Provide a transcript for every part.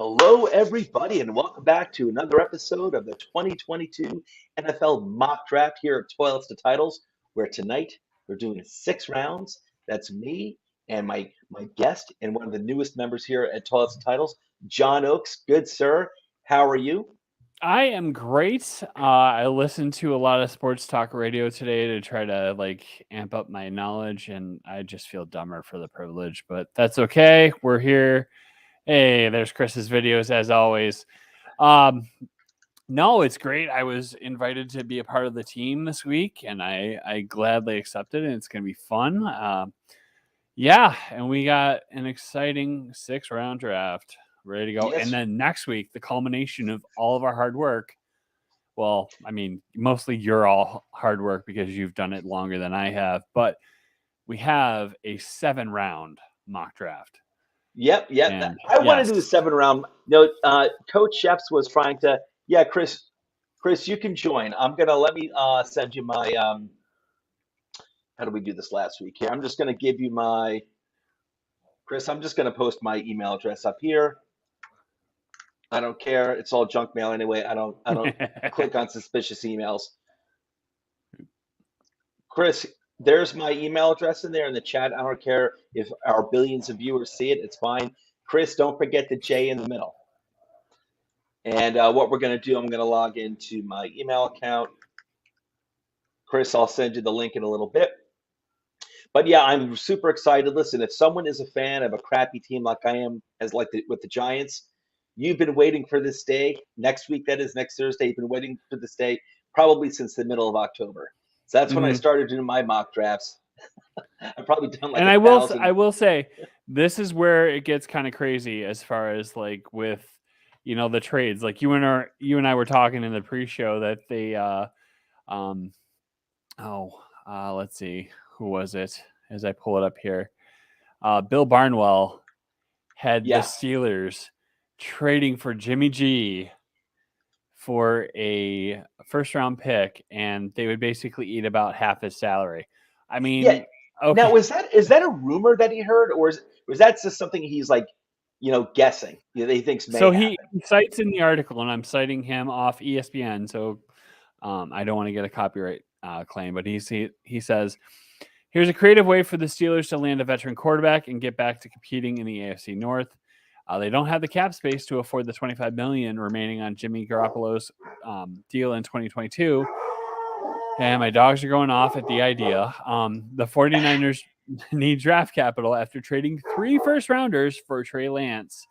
Hello, everybody, and welcome back to another episode of the 2022 NFL Mock Draft here at Toilets to Titles, where tonight we're doing 6 rounds. That's me and my guest and one of the newest members here at Toilets to Titles, John Oakes. Good, sir. How are you? I am great. I listened to a lot of sports talk radio today to try to amp up my knowledge, and I just feel dumber for the privilege, but that's okay. We're here. Hey, there's Chris's videos as always. Um, no, it's great. I was invited to be a part of the team this week, and I gladly accepted, and it's going to be fun. Yeah, and we got an exciting 6 round draft ready to go. And Yes. then next week, the culmination of all of our hard work. Well, I mean, mostly your all hard work because you've done it longer than I have, but we have a 7 round mock draft. Yep. And I want to do the yes. 7 round. No, Coach Sheps was trying to. Yeah, Chris, you can join. Let me send you my. How did we do this last week here? I'm just gonna give you my Chris. I'm just gonna post my email address up here. I don't care. It's all junk mail anyway. I don't click on suspicious emails. Chris, there's my email address in there in the chat. I don't care if our billions of viewers see it. It's fine. Chris, don't forget the J in the middle. And what we're going to do, I'm going to log into my email account. Chris, I'll send you the link in a little bit. But yeah, I'm super excited. Listen, if someone is a fan of a crappy team like I am, with the Giants, you've been waiting for this day. Next week, that is next Thursday. You've been waiting for this day probably since the middle of October. So that's when I Mhm. started doing my mock drafts. I've probably done like And a I thousand. will say this is where it gets kind of crazy as far as with the trades. Like you and I were talking in the pre-show that they um let's see, who was it as I pull it up here. Bill Barnwell had the Yeah, Steelers trading for Jimmy G for a first round pick, and they would basically eat about half his salary. I yeah. mean, Now, okay. is that a rumor that he heard, or was that just something he's like, guessing? That he thinks may So he, happen. he cites in the article, and I'm citing him off ESPN. So I don't want to get a copyright claim, but he says, here's a creative way for the Steelers to land a veteran quarterback and get back to competing in the AFC North. They don't have the cap space to afford the $25 million remaining on Jimmy Garoppolo's deal in 2022. And my dogs are going off at the idea. The 49ers need draft capital after trading 3 first rounders for Trey Lance.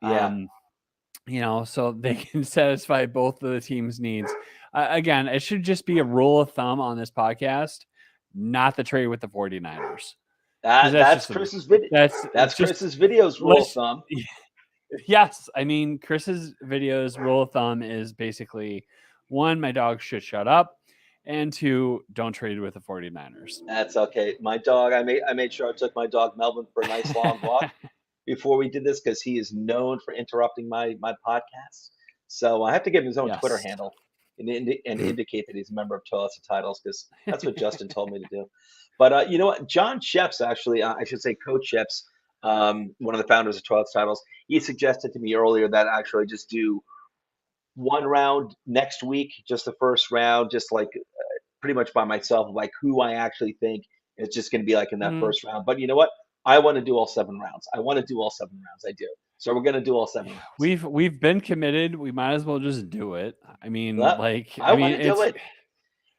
Yeah, So they can satisfy both of the team's needs. Again, it should just be a rule of thumb on this podcast, not the trade with the 49ers. Because that's that's just Chris's video. that's That's just Chris's video's rule of let's thumb. yes. I mean, Chris's videos rule of thumb is basically 1, my dog should shut up, and 2, don't trade with the 49ers. That's okay. My dog. I made sure I took my dog Melvin for a nice long walk before we did this because he is known for interrupting my podcasts. So I have to give him his own Twitter Yes. handle and indicate that he's a member of Toilets and Titles because that's what Justin told me to do. But you know what? John Sheps, actually, I should say Coach Sheps, one of the founders of Toilets Titles, he suggested to me earlier that actually just do 1 round next week, just the first round, just like pretty much by myself, of like who I actually think is just going to be like in that Mhm. first round. But you know what? I want to do all 7 rounds. I want to do all 7 rounds. I do. So we're going to do all 7 rounds. We've been committed. We might as well just do it. Well, I want to do It's it.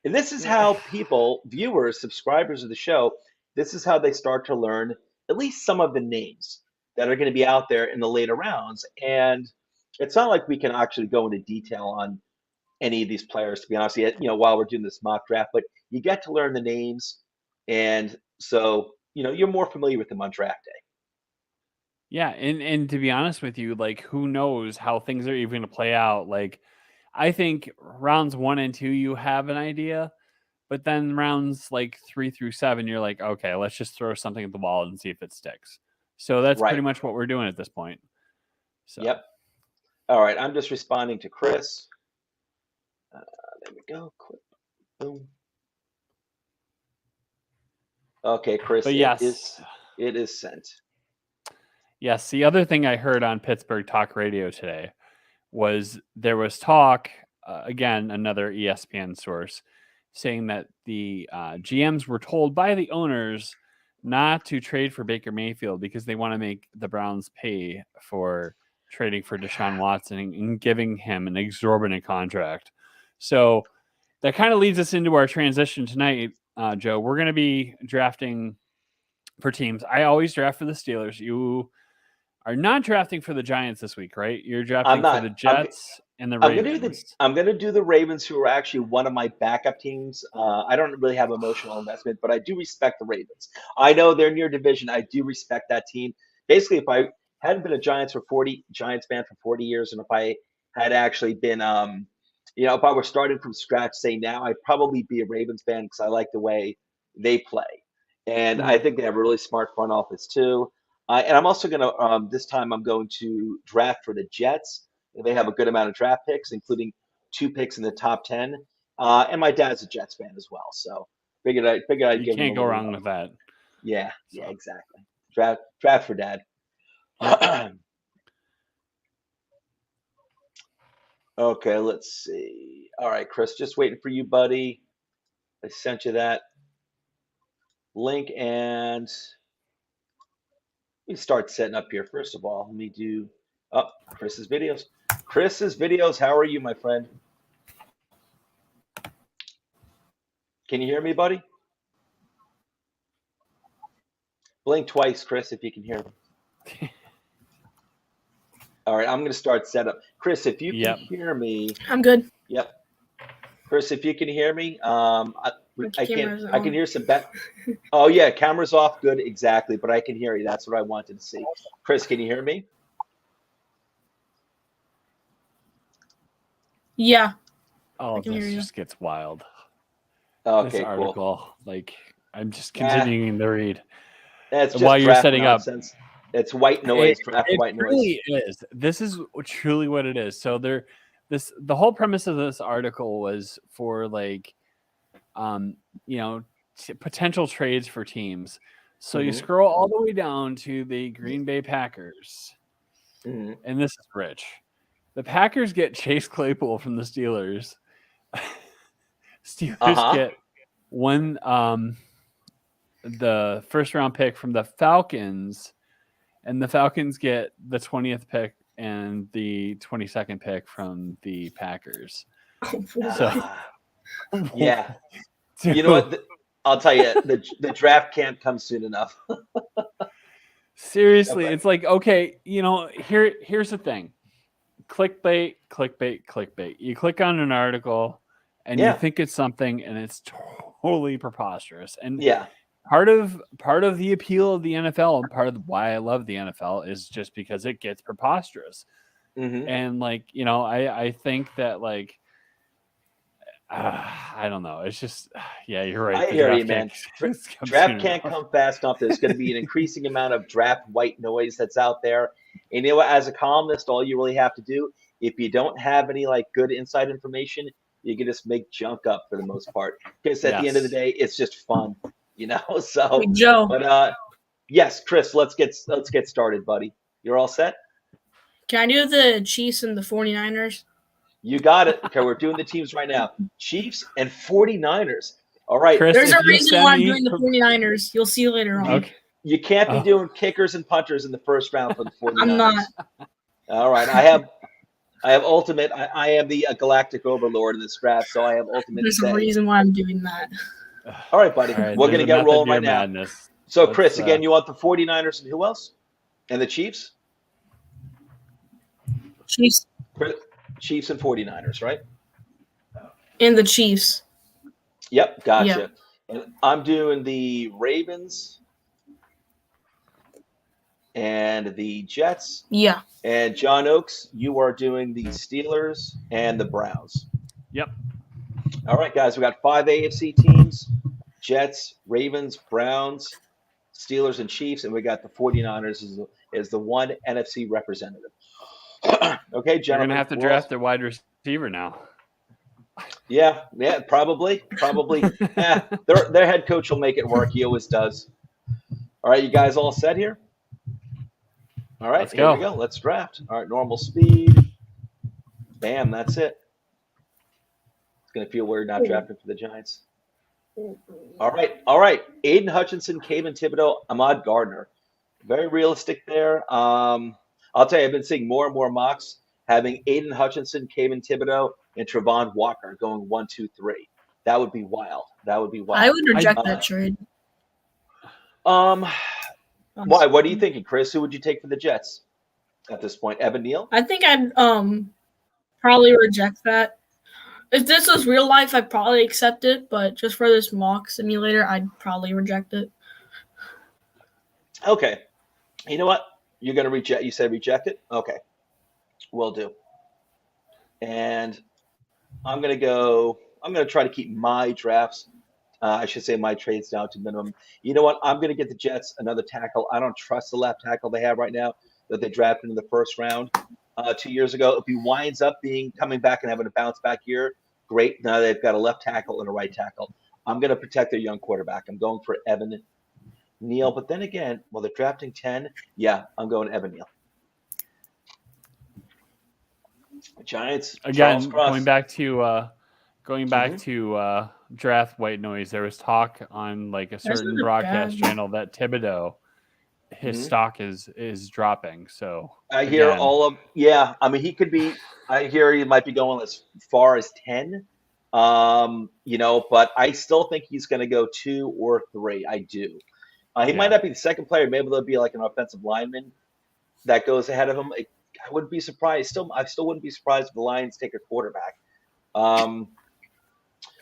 And this is how people, viewers, subscribers of the show, this is how they start to learn at least some of the names that are going to be out there in the later rounds. And it's not like we can actually go into detail on any of these players, to be honest, yet, while we're doing this mock draft, but you get to learn the names. And so, you're more familiar with them on draft day. yeah, and to be honest with you, who knows how things are even going to play out? I think rounds 1 and 2 you have an idea, but then rounds 3 through 7 you're like, okay, let's just throw something at the wall and see if it sticks. So that's Right. pretty much what we're doing at this point. So Yep. All right. I'm just responding to Chris. Uh, there we go. Click. Boom. Okay, Chris, but it yes, is it is sent. Yes, the other thing I heard on Pittsburgh Talk Radio today was there was talk, again, another ESPN source, saying that the GMs were told by the owners not to trade for Baker Mayfield because they want to make the Browns pay for trading for Deshaun Watson and giving him an exorbitant contract. So that kind of leads us into our transition tonight, Joe. We're going to be drafting for teams. I always draft for the Steelers. You are not drafting for the Giants this week, right? You're I'm drafting for the not. Jets and the I'm gonna do the Ravens. I'm gonna do the Ravens, who are actually one of my backup teams. I don't really have emotional investment, but I do respect the Ravens. I know they're in your division. I do respect that team. Basically, if I hadn't been a Giants fan for 40 years, and if I had actually been, if I were starting from scratch, say now, I'd probably be a Ravens fan because I like the way they play, and I Mhm. think they have a really smart front office too. And I'm also gonna this time I'm going to draft for the Jets. They have a good amount of draft picks, including 2 picks in the top 10. And my dad's a Jets fan as well, so figured I'd You give him a can't go little wrong love. with that. Yeah, So, exactly. Draft for dad. yep. Okay, let's see. All right, Chris, just waiting for you, buddy. I sent you that link, and we start setting up here. First of all, let me do Chris's videos. Chris's videos. How are you, my friend? Can you hear me, buddy? Blink twice, Chris, if you can hear me. All right, I'm going to start setup. Chris, if you can Yep. hear me, I'm good. yep. Chris, if you can hear me, I can Camera's I can on. hear some Oh yeah, camera's off. Good, exactly. But I can hear you. That's what I wanted to see. Chris, can you hear me? Yeah. All of can hear this you. just gets wild. Okay, This cool. article, like, I'm just Yeah. continuing to read. That's just While you're draft setting up, nonsense. It's white noise, draft it white noise. really is. This is truly what it is. So the whole premise of this article was for like, potential trades for teams. So you Mhm. scroll all the way down to the Green Bay Packers, Mhm. and this is rich. The Packers get Chase Claypool from the Steelers. Steelers get one the first round pick from the Falcons, and the Falcons get the 20th pick and the 22nd pick from the Packers. So Yeah. You know what? I'll tell you, the draft can't come soon enough. Seriously, Okay. it's like, okay, here's the thing. Clickbait, clickbait, clickbait. You click on an article and Yeah. you think it's something, and it's totally preposterous. And Yeah. part of the appeal of the NFL, and part of why I love the NFL, is just because it gets preposterous. Mhm. And I think that I don't know. It's just, yeah, you're right. I The hear draft you, man. can't come Draft soon can't enough. come fast enough. There's going to be an increasing amount of draft white noise that's out there. And you know what? As a columnist, all you really have to do, if you don't have any good inside information, you can just make junk up for the most part. Because at the end of the Yes. day, it's just fun, So, Hey, Joe, but yes, Chris, let's get started, buddy. You're all set? can I do the Chiefs and the 49ers? You got it. Okay, we're doing the teams right now. Chiefs and 49ers. All right. Chris, There's if a you reason send why I'm me- doing the 49ers. You'll see later on. Okay. You can't be Oh. doing kickers and punters in the first round for the 49ers. I'm not. All right. I have ultimate. I am the galactic overlord in this draft, so I have ultimate There's a say. reason why I'm doing that. All right, buddy. All right, We're there's going to a get method rolling to your right now. madness. So, Let's, Chris, again, you want the 49ers and who else? And the Chiefs? Chiefs Chiefs and 49ers, right? and the Chiefs. Yep, gotcha. Yeah. And I'm doing the Ravens and the Jets. Yeah. And John Oakes, you are doing the Steelers and the Browns. Yep. All right, guys, we got 5 AFC teams: Jets, Ravens, Browns, Steelers, and Chiefs, and we got the 49ers as the one NFC representative. Okay, You're gentlemen. gonna have to draft their wide receiver now. Yeah, probably. Their head coach will make it work. He always does. All right, you guys all set here? All right, Let's here we go. go. Let's draft. All right, normal speed. Bam, that's it. It's going to feel weird not drafting for the Giants. All right. Aiden Hutchinson, Kayvon Thibodeau, Ahmad Gardner. Very realistic there. I'll tell you, I've been seeing more and more mocks having Aiden Hutchinson, Kayvon Thibodeau, and Travon Walker going 1, 2, 3. That would be wild. I would reject Uh, that trade. Why? honestly. What are you thinking, Chris? Who would you take for the Jets at this point? Evan Neal? I think I'd probably reject that. If this was real life, I'd probably accept it, but just for this mock simulator, I'd probably reject it. Okay. You know what? You're going to reject. You said reject it? Okay. Will do. And I'm going to try to keep my drafts, I should say my trades down to minimum. You know what? I'm going to get the Jets another tackle. I don't trust the left tackle they have right now that they drafted in the first round 2 years ago. If he winds up coming back and having a bounce back year, great. Now they've got a left tackle and a right tackle. I'm going to protect their young quarterback. I'm going for Evan Neal. But then again, while they're drafting 10, yeah, I'm going Evan Neal. Giants, Again, Charles Cross. going back to draft white noise. There was talk on like a certain isn't broadcast bad. channel that Thibodeau, his Mhm. stock is dropping. So I hear again, I mean, he could be, I hear he might be going as far as 10, but I still think he's going to go 2 or 3. I do. He might Yeah. not be the second player. Maybe there'll be like an offensive lineman that goes ahead of him. I wouldn't be surprised. I still wouldn't be surprised if the Lions take a quarterback.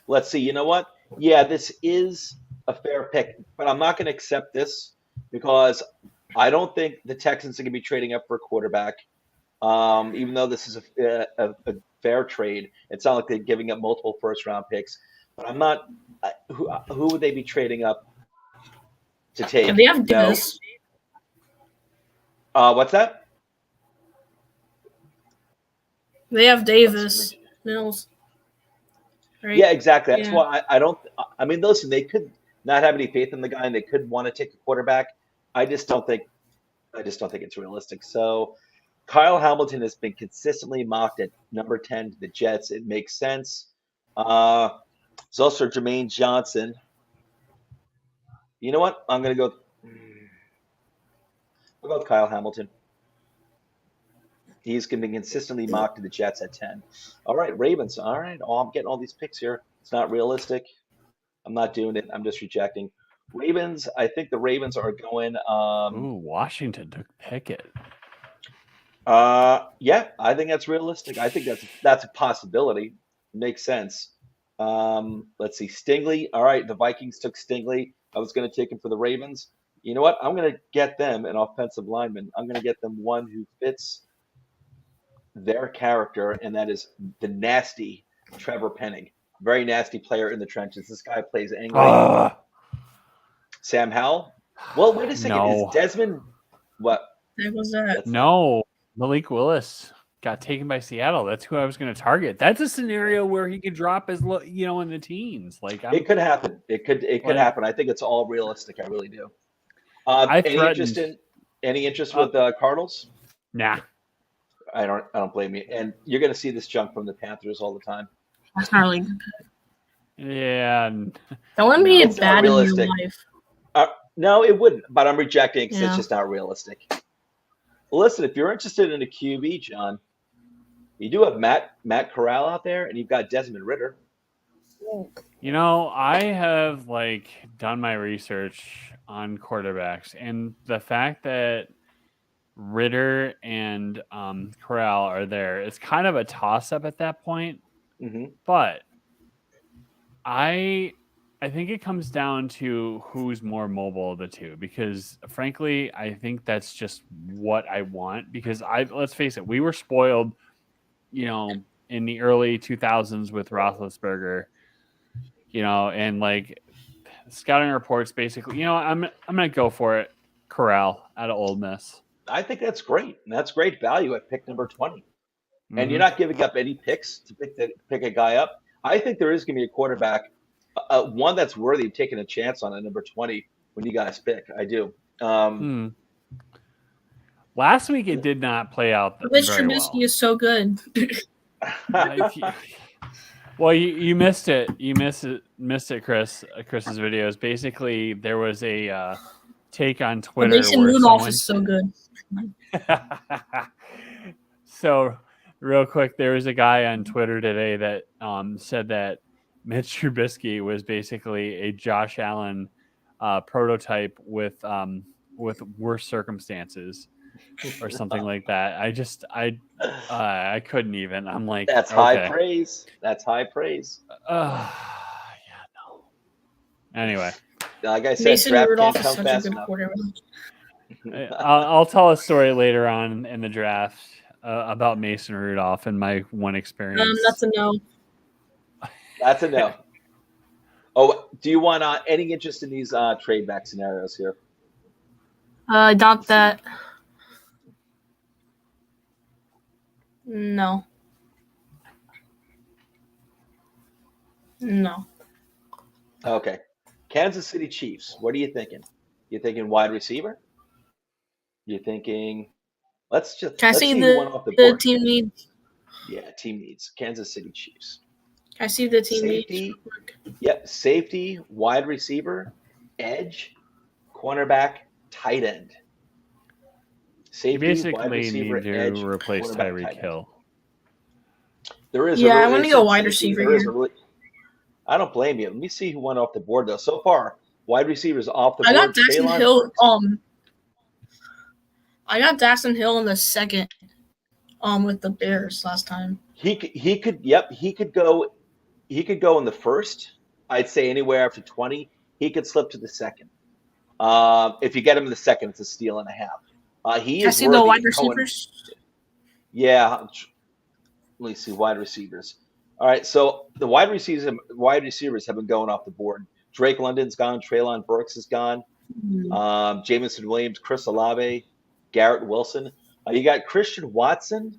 Let's see. You know what? Yeah, this is a fair pick, but I'm not going to accept this because I don't think the Texans are going to be trading up for a quarterback. Even though this is a fair trade, it's not like they're giving up multiple first-round picks. But I'm not. Who would they be trading up to take? Yeah, they have No. Davis. What's that? They have Davis Mills. Right? Yeah, exactly. That's Yeah. why I don't. I mean, listen, they could not have any faith in the guy, and they could want to take a quarterback. I just don't think it's realistic. So, Kyle Hamilton has been consistently mocked at number 10 to the Jets. It makes sense. There's also Jermaine Johnson. You know what? I'm going to go. I'll go with Kyle Hamilton. He's going to be consistently mocked to the Jets at 10. All right, Ravens. All right. Oh, I'm getting all these picks here. It's not realistic. I'm not doing it. I'm just rejecting. Ravens. I think the Ravens are going. Ooh, Washington took Pickett. Yeah, I think that's realistic. I think that's a possibility. Makes sense. Let's see. Stingley. All right, the Vikings took Stingley. I was going to take him for the Ravens. You know what? I'm going to get them an offensive lineman. I'm going to get them one who fits their character, and that is the nasty Trevor Penning. Very nasty player in the trenches. This guy plays angry. Sam Howell. Well, wait a second. No. Is Desmond what? What was that? No, Malik Willis got taken by Seattle. That's who I was going to target. That's a scenario where he could drop as low, in the teens. Like It could happen. It could happen. I think it's all realistic. I really do. Any interest with Cardinals? Nah. I don't blame you. And you're going to see this junk from the Panthers all the time. That's not really good. Yeah. That wouldn't be it's not bad in your realistic. life. No, it wouldn't. But I'm rejecting it because Yeah. it's just not realistic. Listen, if you're interested in a QB, John, you do have Matt Corral out there, and you've got Desmond Ridder. I have done my research on quarterbacks, and the fact that Ridder and Corral are there, it's kind of a toss-up at that point. Mm-hmm. But I think it comes down to who's more mobile of the two, because frankly, I think that's just what I want. Because let's face it, we were spoiled, in the early 2000s with Roethlisberger, and scouting reports basically, I'm gonna go for it. Corral out of Ole Miss. I think that's great. And that's great value at pick number 20. Mm-hmm. And you're not giving up any picks to pick a guy up. I think there is going to be a quarterback, one that's worthy of taking a chance on at number 20 when you guys pick. I do. Last week it did not play out Mitch very Trubisky well. is so good. Well, you missed it. You missed it, Chris. Chris's videos. Basically, there was a take on Twitter Mason where Rudolph someone. is so good. So, real quick, there was a guy on Twitter today that said that Mitch Trubisky was basically a Josh Allen prototype with worse circumstances or something like that. I couldn't even. I'm like, That's high praise. That's high praise. Yeah, no. Anyway, Like I said, Mason draft Rudolph can't is come such a fast good enough. quarterback. I'll tell a story later on in the draft about Mason Rudolph and my one experience. That's a no. That's a no. Oh, do you want any interest in these trade back scenarios here? Not that. No. No. Okay. Kansas City Chiefs. What are you thinking? You thinking wide receiver? You thinking? Let's Can I see see who went off the the board. team needs? Yeah, team needs. Kansas City Chiefs. Can I see the team Safety. needs? real quick? Yep. Safety, wide receiver, edge, cornerback, tight end. You Safety, wide basically receiver, need to edge, replace cornerback, tight Tyreek end. Hill. There is. Yeah, I want wanna go wide receiver here. I don't blame you. Let me see who went off the board though. So far, wide receivers off the I board. got Daxton Treylon Hill. Burks. I got Daxton Hill in the second. With the Bears last time. He could. Yep. He could go in the first. I'd say anywhere after 20. He could slip to the second. If you get him in the second, it's a steal and a half. He Can I is see the worthy wide of going- receivers? Yeah. Let me see wide receivers. All right. So the wide receivers have been going off the board. Drake London's gone. Treylon Burks is gone. Jameson Williams, Chris Olave, Garrett Wilson. You got Christian Watson.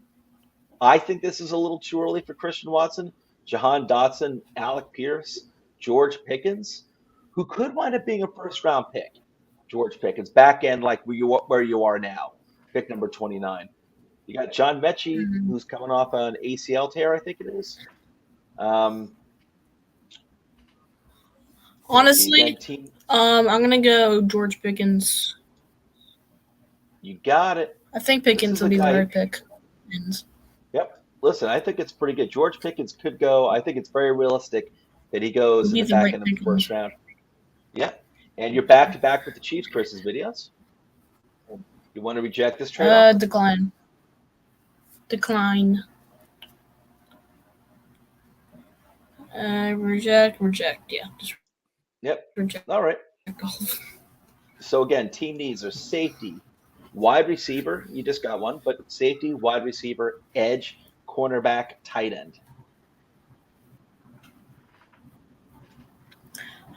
I think this is a little too early for Christian Watson. Jahan Dotson, Alec Pierce, George Pickens, who could wind up being a first-round pick. George Pickens, back end like where you are now, pick number 29. You got John Mechie, who's coming off an ACL tear, I think it is. Honestly, I'm gonna go George Pickens. You got it. I think Pickens will be the better pick. Yep. Listen, I think it's pretty good. George Pickens could go. I think it's very realistic that he goes in the back end of the first round. Yeah. And you're back to back with the Chiefs, Chris's videos. You want to reject this trade? Decline. Reject. Yeah. Yep. Reject. All right. So again, team needs are safety, wide receiver. You just got one, but safety, wide receiver, edge, cornerback, tight end.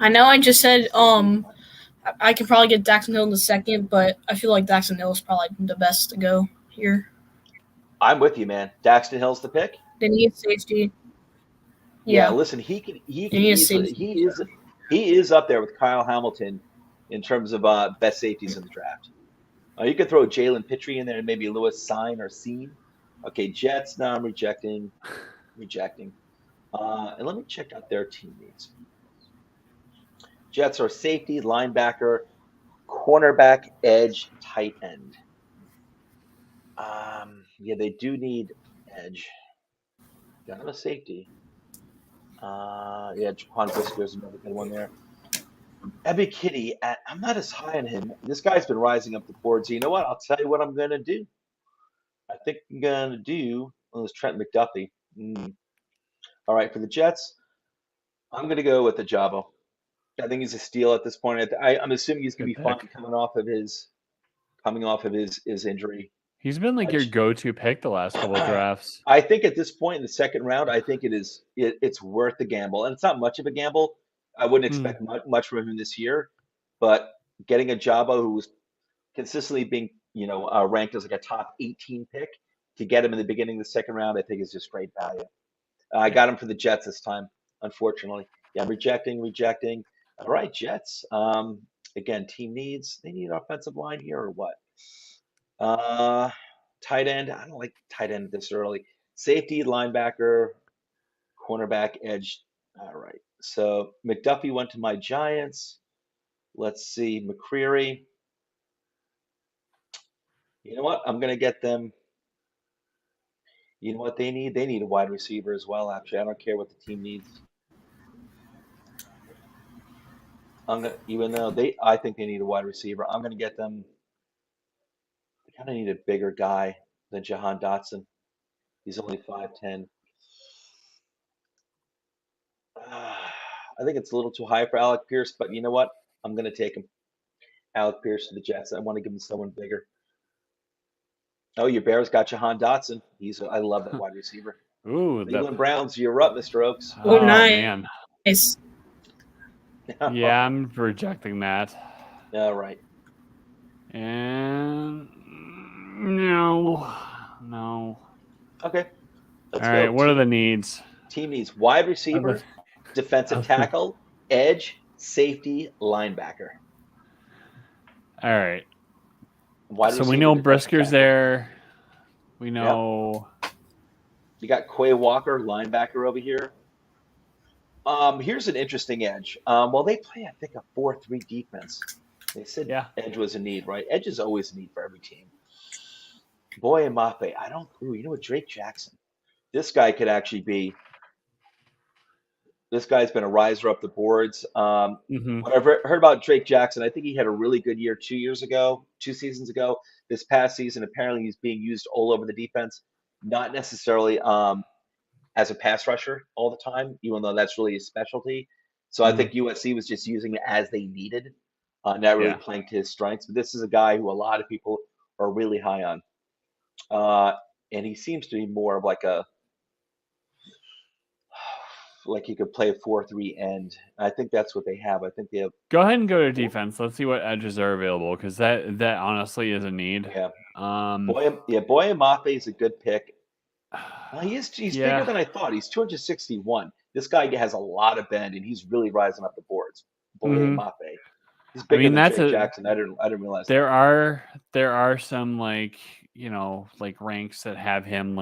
I know I just said I could probably get Daxton Hill in the second, but I feel like Daxton Hill is probably the best to go here. I'm with you, man. Daxton Hill's the pick. Then he gets safety. Yeah, listen, he is up there with Kyle Hamilton in terms of best safeties in the draft. You could throw Jalen Pitre in there and maybe Lewis Sign or Scene. Okay, Jets. No, I'm rejecting. And let me check out their team needs. Jets are safety, linebacker, cornerback, edge, tight end. Yeah, they do need edge. Got him a safety. Yeah, Jaquan Briscoe's another good one there. Ebby Kitty, I'm not as high on him. This guy's been rising up the board. So you know what? I'll tell you what I'm going to do. I think I'm going to do it's Trent McDuffie. All right, for the Jets, I'm going to go with the Ajabo. I think he's a steal at this point. I'm assuming he's going to be fine coming off of his injury. He's been like your go-to pick the last couple of drafts. I think at this point in the second round, I think it's worth the gamble, and it's not much of a gamble. I wouldn't expect much from him this year, but getting a Ajabo who was consistently being ranked as like a top 18 pick to get him in the beginning of the second round, I think is just great value. I got him for the Jets this time, unfortunately. Yeah, rejecting. All right, Jets. Again, team needs. They need an offensive line here or what? Tight end. I don't like tight end this early. Safety, linebacker, cornerback, edge. All right. So McDuffie went to my Giants. Let's see. McCreary. You know what? I'm going to get them. You know what they need? They need a wide receiver as well, actually. I don't care what the team needs. Even though I think they need a wide receiver, I'm going to get them. They kind of need a bigger guy than Jahan Dotson. He's only 5'10". I think it's a little too high for Alec Pierce, but you know what? I'm going to take him. Alec Pierce to the Jets. I want to give him someone bigger. Oh, your Bears got Jahan Dotson. I love that wide receiver. Ooh, Cleveland Browns, you're up, Mr. Oaks. Oh, nice. Man. Yeah, I'm rejecting that. All right. And no. Okay. Let's All right. go. What are the needs? Team needs wide receiver, defensive tackle, edge, safety, linebacker. All right. Wide So we receiver, know defensive Brisker's tackle. there. We know. You got Quay Walker, linebacker over here. Here's an interesting edge. Well, they play, I think, a 4-3 defense. They said edge was a need, right? Edge is always a need for every team. Boy and Mafe, you know what, Drake Jackson. This guy could actually be. This guy's been a riser up the boards. What I've heard about Drake Jackson, I think he had a really good year 2 seasons ago. This past season, apparently he's being used all over the defense, not necessarily as a pass rusher all the time, even though that's really his specialty. So I think USC was just using it as they needed, not really playing to his strengths. But this is a guy who a lot of people are really high on. And he seems to be more of like he could play a 4-3 end. I think that's what they have. I think they have. Go ahead and go to defense. Let's see what edges are available because that honestly is a need. Yeah. Boye Mafe is a good pick. He's bigger than I thought. He's 261. This guy has a lot of bend, and he's really rising up the boards. Boye Mafe. He's bigger than Drake Jackson. I didn't realize there are some ranks that have him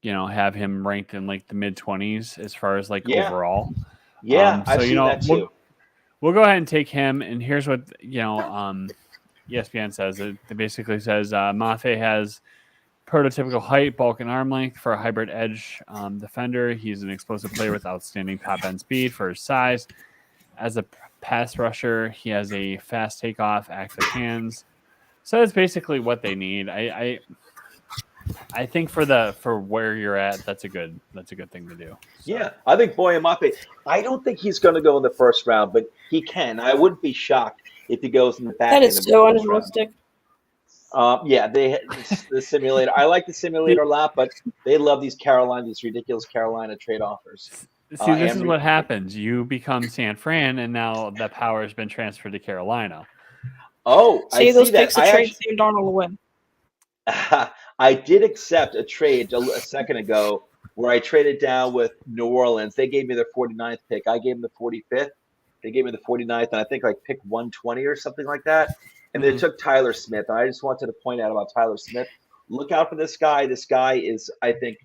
have him ranked in the mid-20s as far as overall. Yeah, I've seen that too. We'll go ahead and take him. And here's what ESPN says. It basically says Mafe has prototypical height, bulk, and arm length for a hybrid edge defender. He's an explosive player with outstanding top end speed for his size. As a pass rusher, he has a fast takeoff, active hands. So that's basically what they need. I think for where you're at, that's a good thing to do. So. Yeah, I think Boye Mafe. I don't think he's going to go in the first round, but he can. I wouldn't be shocked if he goes in the back. That is so unrealistic. The simulator. I like the simulator a lot, but they love these ridiculous Carolina trade offers. See, this is what happens. You become San Fran, and now that power has been transferred to Carolina. Oh, see those picks to trade Sam Darnold to win. I did accept a trade a second ago where I traded down with New Orleans. They gave me their 49th pick. I gave them the 45th. They gave me the 49th, and I think pick 120 or something like that. And they took Tyler Smith. And I just wanted to point out about Tyler Smith. Look out for this guy. This guy is, I think,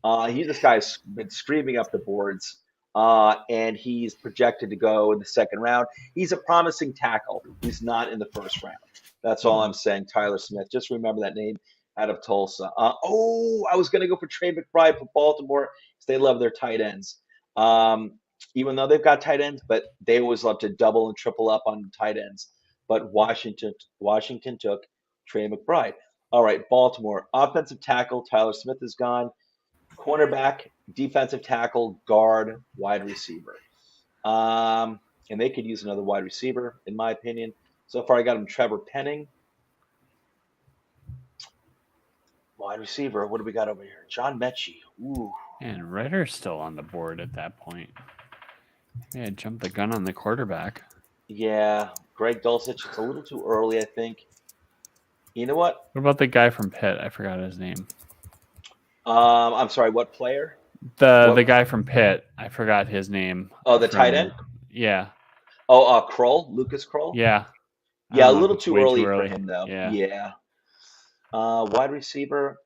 this guy's been screaming up the boards. And he's projected to go in the second round. He's a promising tackle. He's not in the first round. That's all I'm saying. Tyler Smith. Just remember that name out of Tulsa. I was going to go for Trey McBride for Baltimore because they love their tight ends. Even though they've got tight ends, but they always love to double and triple up on tight ends. But Washington took Trey McBride. All right, Baltimore. Offensive tackle, Tyler Smith is gone. Cornerback, defensive tackle, guard, wide receiver. And they could use another wide receiver, in my opinion. So far, I got him Trevor Penning. Wide receiver, what do we got over here? John Mechie. Ooh. And Ritter's still on the board at that point. Yeah, jumped the gun on the quarterback. Yeah, Greg Dulcich. It's a little too early, I think. You know what? What about the guy from Pitt? I forgot his name. I'm sorry, what player? The guy from Pitt. I forgot his name. Oh, the tight end? Yeah. Oh, Kroll? Lucas Kroll? Yeah. I Yeah, a don't know little if it's too way early too for early. him, though. Yeah. Yeah. Wide receiver,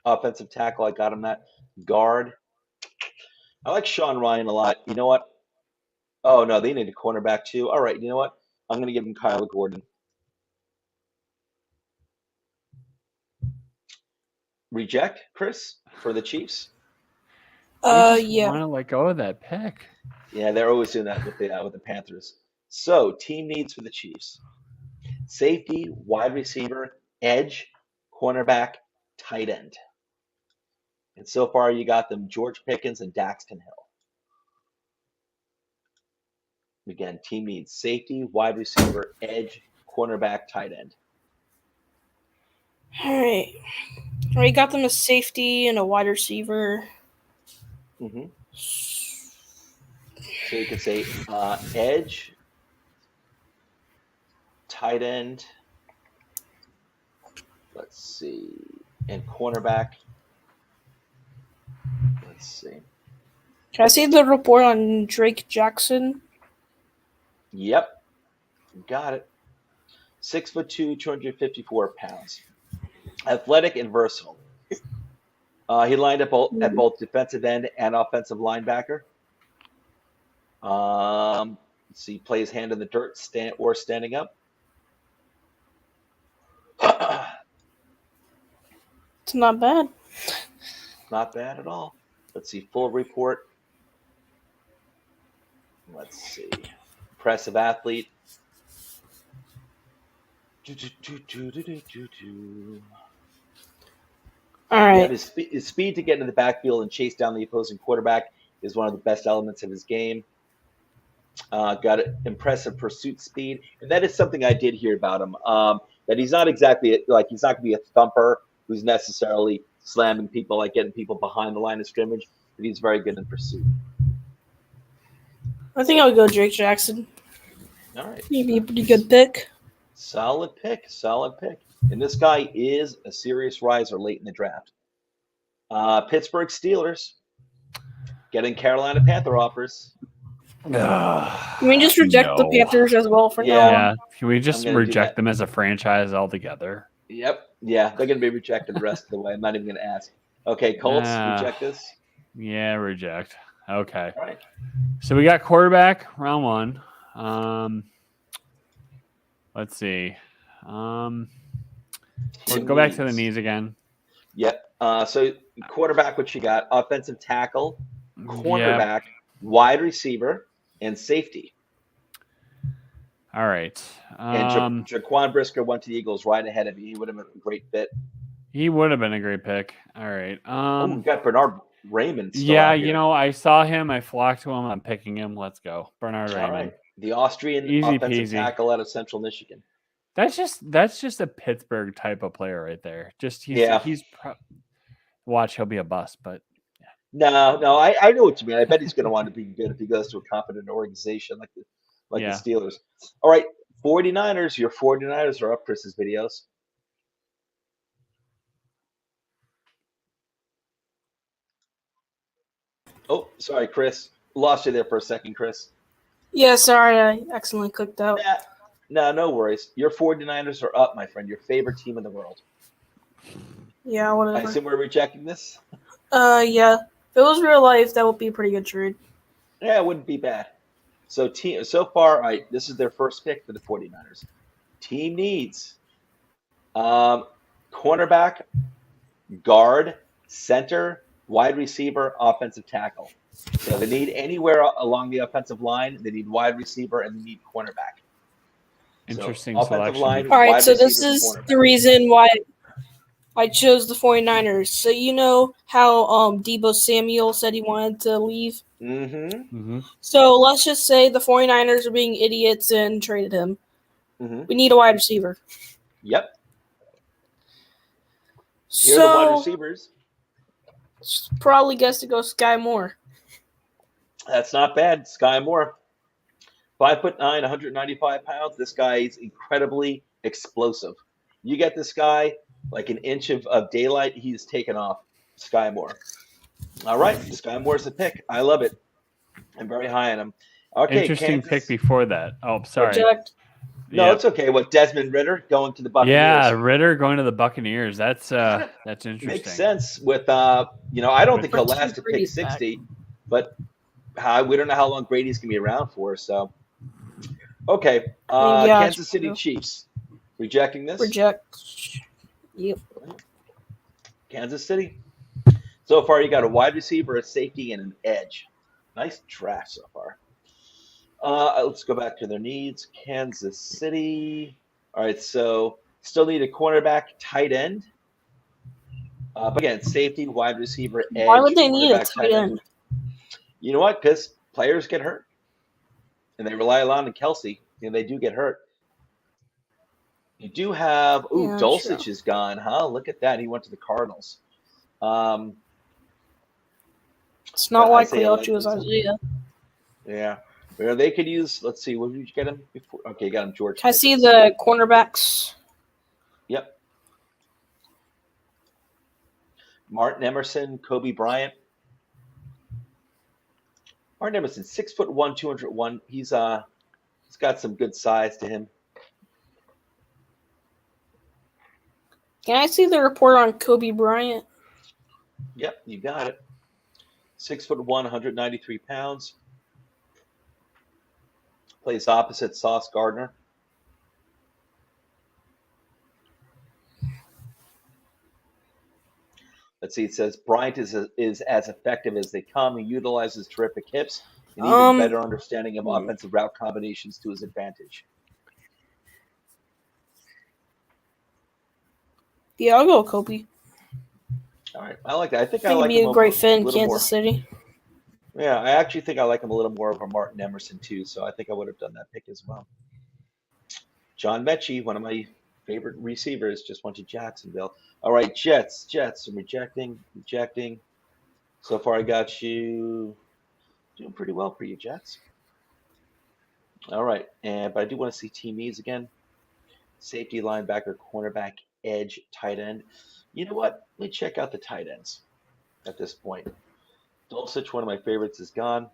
offensive tackle. I got him that. Guard. I like Sean Ryan a lot. You know what? Oh no, they need a cornerback too. All right, you know what? I'm gonna give him Kyler Gordon. Reject, Chris, for the Chiefs. You just Yeah. want to let go of that pick. Yeah, they're always doing that with the Panthers. So team needs for the Chiefs: safety, wide receiver, edge, cornerback, tight end. And so far, you got them George Pickens and Daxton Hill. Again, team needs safety, wide receiver, edge, cornerback, tight end. All right. We got them a safety and a wide receiver. hmm So you could say edge, tight end. Let's see, and cornerback. Let's see. Can I see the report on Drake Jackson? Yep, got it. 6'2", 254 pounds. Athletic and versatile. He lined up at both defensive end and offensive linebacker. Let's see, plays hand in the dirt, standing up. It's not bad. Not bad at all. Let's see, full report. Let's see. Impressive athlete. All right. Yeah, his speed to get into the backfield and chase down the opposing quarterback is one of the best elements of his game. Got impressive pursuit speed, and that is something I did hear about him. That he's not exactly he's not going to be a thumper who's necessarily slamming people, like getting people behind the line of scrimmage, but he's very good in pursuit. I think I'll go Drake Jackson. All right. Maybe a pretty good pick. Solid pick. And this guy is a serious riser late in the draft. Pittsburgh Steelers getting Carolina Panther offers. Can we just reject the Panthers as well for now? Yeah. Can we just I'm gonna do reject that. them as a franchise altogether? Yep. Yeah, they're going to be rejected the rest of the way. I'm not even going to ask. Okay, Colts, reject this. Yeah, reject. Okay. All right. So we got quarterback, round one. Let's see. We'll go back to the knees again. Yep. So quarterback, what you got? Offensive tackle, cornerback, wide receiver, and safety. All right. And Jaquan Brisker went to the Eagles right ahead of you. He would have been a great fit. He would have been a great pick. All right. We got Bernard Raymond. Yeah, I saw him. I flocked to him. I'm picking him. Let's go. Bernard Raymond. All right. The Austrian Easy offensive peasy. tackle out of Central Michigan. That's just a Pittsburgh type of player right there. Watch, he'll be a bust, but No, I know what you mean. I bet he's going to want to be good if he goes to a competent organization like the Steelers. All right, 49ers. Your 49ers are up Chris's videos. Oh, sorry, Chris. Lost you there for a second, Chris. Yeah, sorry, I accidentally clicked out. No worries. Your 49ers are up, my friend. Your favorite team in the world. Yeah, I whatever. assume we're rejecting this? Yeah. If it was real life, that would be a pretty good trade. Yeah, it wouldn't be bad. So far, this is their first pick for the 49ers. Team needs cornerback, guard, center, wide receiver, offensive tackle. So they need anywhere along the offensive line. They need wide receiver and they need cornerback. interesting So, offensive selection. line, All right, wide so this receiver, is cornerback. the reason why I chose the 49ers. So you know how Deebo Samuel said he wanted to leave? Mm-hmm. So let's just say the 49ers are being idiots and traded him. Mm-hmm. We need a wide receiver. Yep. Here are the wide So receivers. probably gets to go Sky Moore. That's not bad. Sky Moore. 5'9", 195 pounds. This guy is incredibly explosive. You get this guy like an inch of daylight, he's taken off. Sky Moore. All right, Sky Moore's the pick. I love it. I'm very high on him. Okay, Interesting Kansas. pick before that. Oh, sorry. Reject. No, Yeah. it's okay. What, Desmond Ritter going to the Buccaneers? Yeah, Ritter going to the Buccaneers. That's Kinda interesting. makes sense with I don't think he'll But last to pick Brady's back. 60, but we don't know how long Brady's gonna be around for. So okay, Yeah, Kansas City true. Chiefs rejecting this. Reject. Yep. Kansas City. So far, you got a wide receiver, a safety, and an edge. Nice draft so far. Let's go back to their needs. Kansas City. All right, so still need a cornerback, tight end. But again, safety, wide receiver, edge. Why would they need a cornerback, tight end? You know what? Because players get hurt, and they rely a lot on Kelsey, and they do get hurt. You do have Yeah, Dulcich true. is gone, huh? Look at that. He went to the Cardinals. It's not But likely Isaiah I'll choose Likely's Isaiah. Yeah. Well, they could use, let's see, what did you get him before? Okay, you got him George. Can I see Pickens. the cornerbacks? Yep. Martin Emerson, Kobe Bryant. Martin Emerson, 6'1", 201. He's got some good size to him. Can I see the report on Kobe Bryant? Yep, you got it. 6'1", 193 pounds. Plays opposite Sauce Gardner. Let's see. It says Bryant is as effective as they come. He utilizes terrific hips and even better understanding of offensive route combinations to his advantage. Yeah, I'll go Kobe. All right, I like that. I think I think like he'd be him a great fit in little Kansas more. City. Yeah, I actually think I like him a little more over Martin Emerson too. So I think I would have done that pick as well. John Mechie, one of my favorite receivers, just went to Jacksonville. All right, Jets. I'm rejecting. So far, I got you doing pretty well for you, Jets. All right, but I do want to see team needs again. Safety, linebacker, cornerback, edge, tight end. You know what? Let me check out the tight ends at this point. Dulcich, one of my favorites, is gone.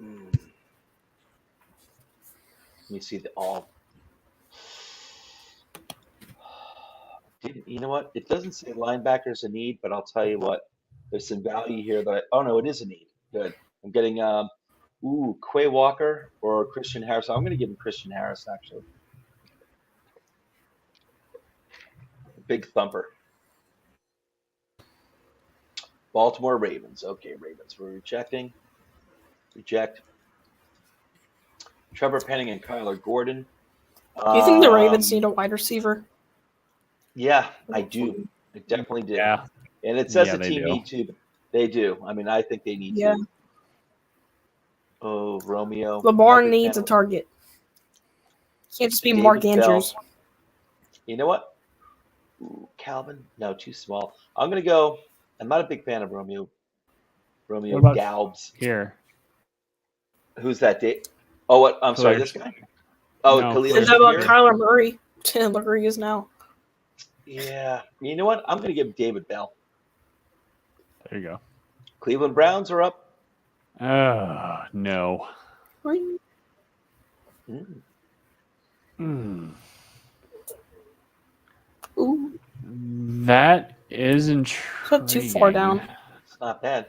Let me see the all. You know what? It doesn't say linebackers a need, but I'll tell you what. There's some value here that oh no, it is a need. Good. I'm getting Quay Walker or Christian Harris. I'm going to give him Christian Harris actually. Big thumper. Baltimore Ravens. Okay, Ravens. We're rejecting. Reject. Trevor Penning and Kyler Gordon. Do you think the Ravens need a wide receiver? Yeah, I do. I definitely do. Yeah. And it says Yeah, the they team do. need to. They do. I mean, I think they need Yeah. to. Oh, Romeo. Lamar Not needs a big fan of- target. Can't just be David Mark Bell. Andrews. You know what? Ooh, Calvin? No, too small. I'm going to go. I'm not a big fan of Romeo What about- Gaubs. Here. Who's that? Oh, what? I'm sorry, this guy? Oh, No, Khalil And how about Shakir? Kyler Murray? Look where he is now. Yeah. You know what? I'm going to give David Bell. There you go. Cleveland Browns are up. No. Right. Ooh, That is intriguing. put too far down. It's not bad.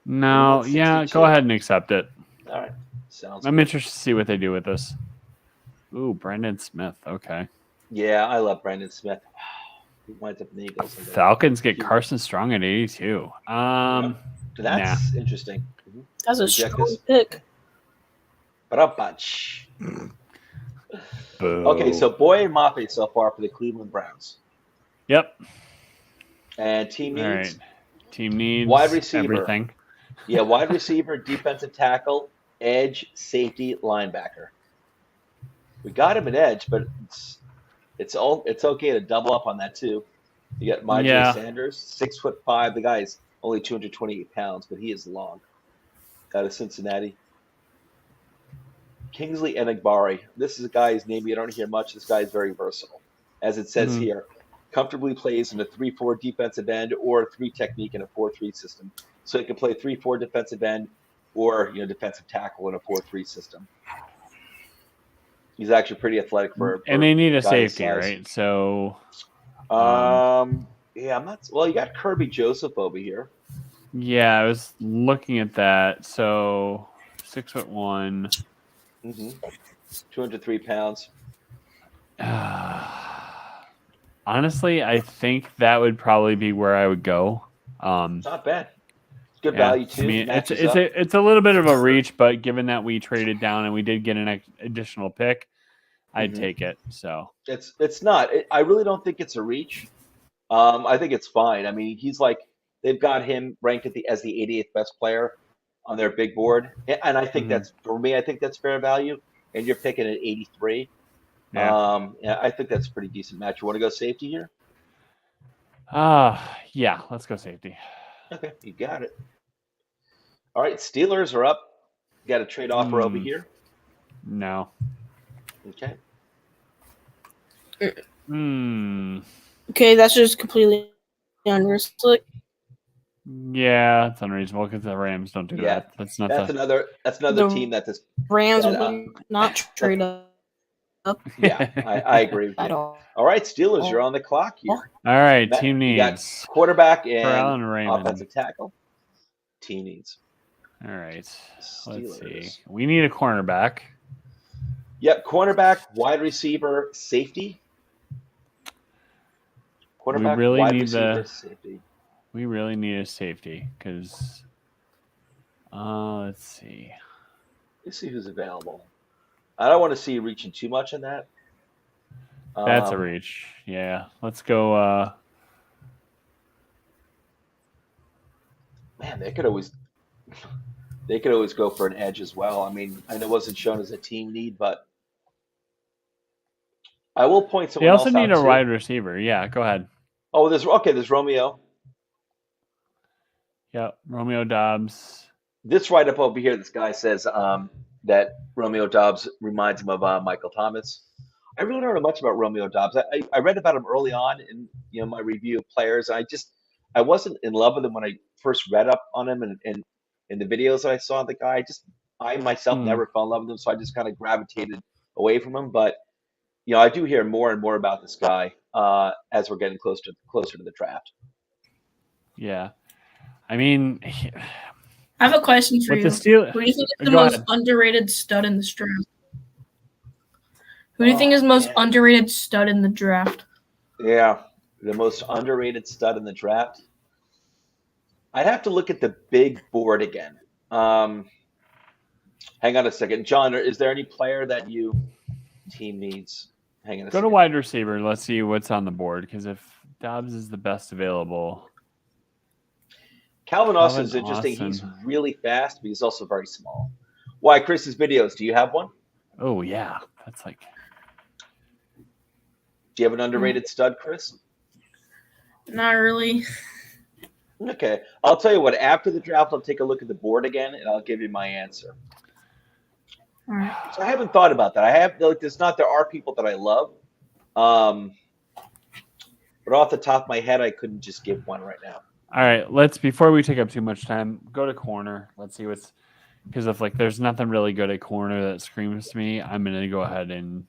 No, About yeah, 62. go ahead and accept it. All right. Sounds I'm good. interested to see what they do with this. Ooh, Brandon Smith. Okay. Yeah, I love Brandon Smith. He winds up in the Eagles. Falcons get Carson Strong at 82. That's interesting. That's a Reject strong this. pick. Ba-da-bunch. Boo. Okay, so Boye and Mafe so far for the Cleveland Browns. Yep. And team All needs. right. Team needs Wide receiver. everything. Yeah, wide receiver, defensive tackle, edge, safety, linebacker. We got him at edge, but it's okay to double up on that too. You got Myjai Sanders, 6'5". The guy's only 228 pounds, but he is long. Out of Cincinnati. Kingsley Enagbare. This is a guy whose name you don't hear much. This guy is very versatile. As it says here, comfortably plays in a 3-4 defensive end or a 3 technique in a 4-3 system. So he can play 3-4 defensive end, or defensive tackle in a 4-3 system. He's actually pretty athletic for and they need a guy his safety, size. right? So, Yeah, I'm not. Well, you got Kirby Joseph over here. yeah, I was looking at that. So 6'1". 203 pounds. Honestly, I think that would probably be where I would go. It's not bad. Good Yeah, value too. I mean, Matches it's up. a little bit of a reach, but given that we traded down and we did get an additional pick, I'd take it. So It's not. I really don't think it's a reach. I think it's fine. I mean, he's like they've got him ranked as the 88th best player on their big board, and I think that's for me. I think that's fair value. And you're picking at 83. yeah, Yeah, I think that's a pretty decent match. You want to go safety here? yeah, let's go safety. Okay, you got it. All right, Steelers are up. You got a trade offer over here. No. Okay. Okay, that's just completely unrealistic. Yeah, it's unreasonable because the Rams don't do that. That's not another The team that does. Rams would not trade up. Yeah, I agree with At you. all. All right, Steelers, you're on the clock here. All right, Matt, team you got needs quarterback Corral and and Raymond. offensive tackle. Team needs. All right, let's see. Steelers. We need a cornerback. Yep, cornerback, wide receiver, safety. Cornerback, really wide need receiver, safety. We really need a safety because, let's see. Let's see who's available. I don't want to see you reaching too much in that. That's a reach. Yeah, let's go. Man, they could always go for an edge as well. I mean, I know it wasn't shown as a team need, but I will point someone else out. They also need a too. wide receiver. Yeah, go ahead. Oh, there's Romeo. Yep, Romeo Dobbs. This write-up over here, this guy says that Romeo Dobbs reminds him of Michael Thomas. I really don't know much about Romeo Dobbs. I read about him early on in my review of players. I wasn't in love with him when I first read up on him and in the videos that I saw of the guy. I myself never fell in love with him, so I just kind of gravitated away from him. But I do hear more and more about this guy as we're getting closer to the draft. Yeah, I mean, I have a question for you. Who do you think is the most underrated stud in this draft? Who do you think is the most underrated stud in the draft? Yeah, the most underrated stud in the draft. I'd have to look at the big board again. Hang on a second. John, is there any player that you team needs? Hang on a second. Go to wide receiver. Let's see what's on the board, because if Dobbs is the best available. Calvin Austin's interesting. He's really fast, but he's also very small. Why, Chris's videos? Do you have one? Oh, yeah. That's like. Do you have an underrated stud, Chris? Not really. Okay. I'll tell you what. After the draft, I'll take a look at the board again, and I'll give you my answer. All right. So I haven't thought about that. There are people that I love. But off the top of my head, I couldn't just give one right now. All right, before we take up too much time, go to corner. Let's see because if there's nothing really good at corner that screams to me, I'm gonna go ahead and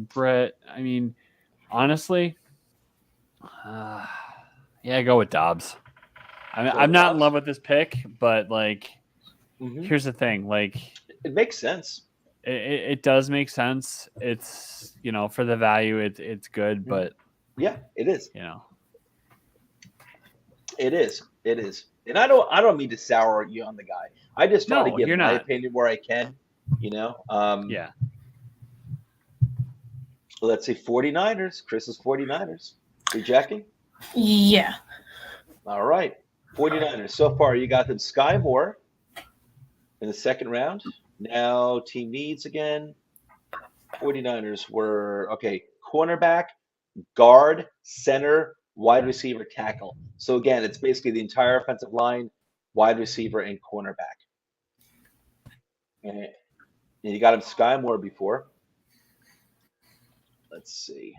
Brett. I mean, honestly, yeah, go with Dobbs. I'm not in love with this pick, but here's the thing, it makes sense. It does make sense. It's for the value, it's good, but yeah, it is. It is. And I don't mean to sour you on the guy. I just try to give my opinion where I can, yeah. Let's see, 49ers. Chris's 49ers. Rejecting? Yeah. All right. 49ers. So far, you got them Sky Moore in the second round. Now, team needs again. 49ers were, cornerback, guard, center, wide receiver, tackle. So again, it's basically the entire offensive line, wide receiver, and cornerback. And you got him Sky Moore before. Let's see.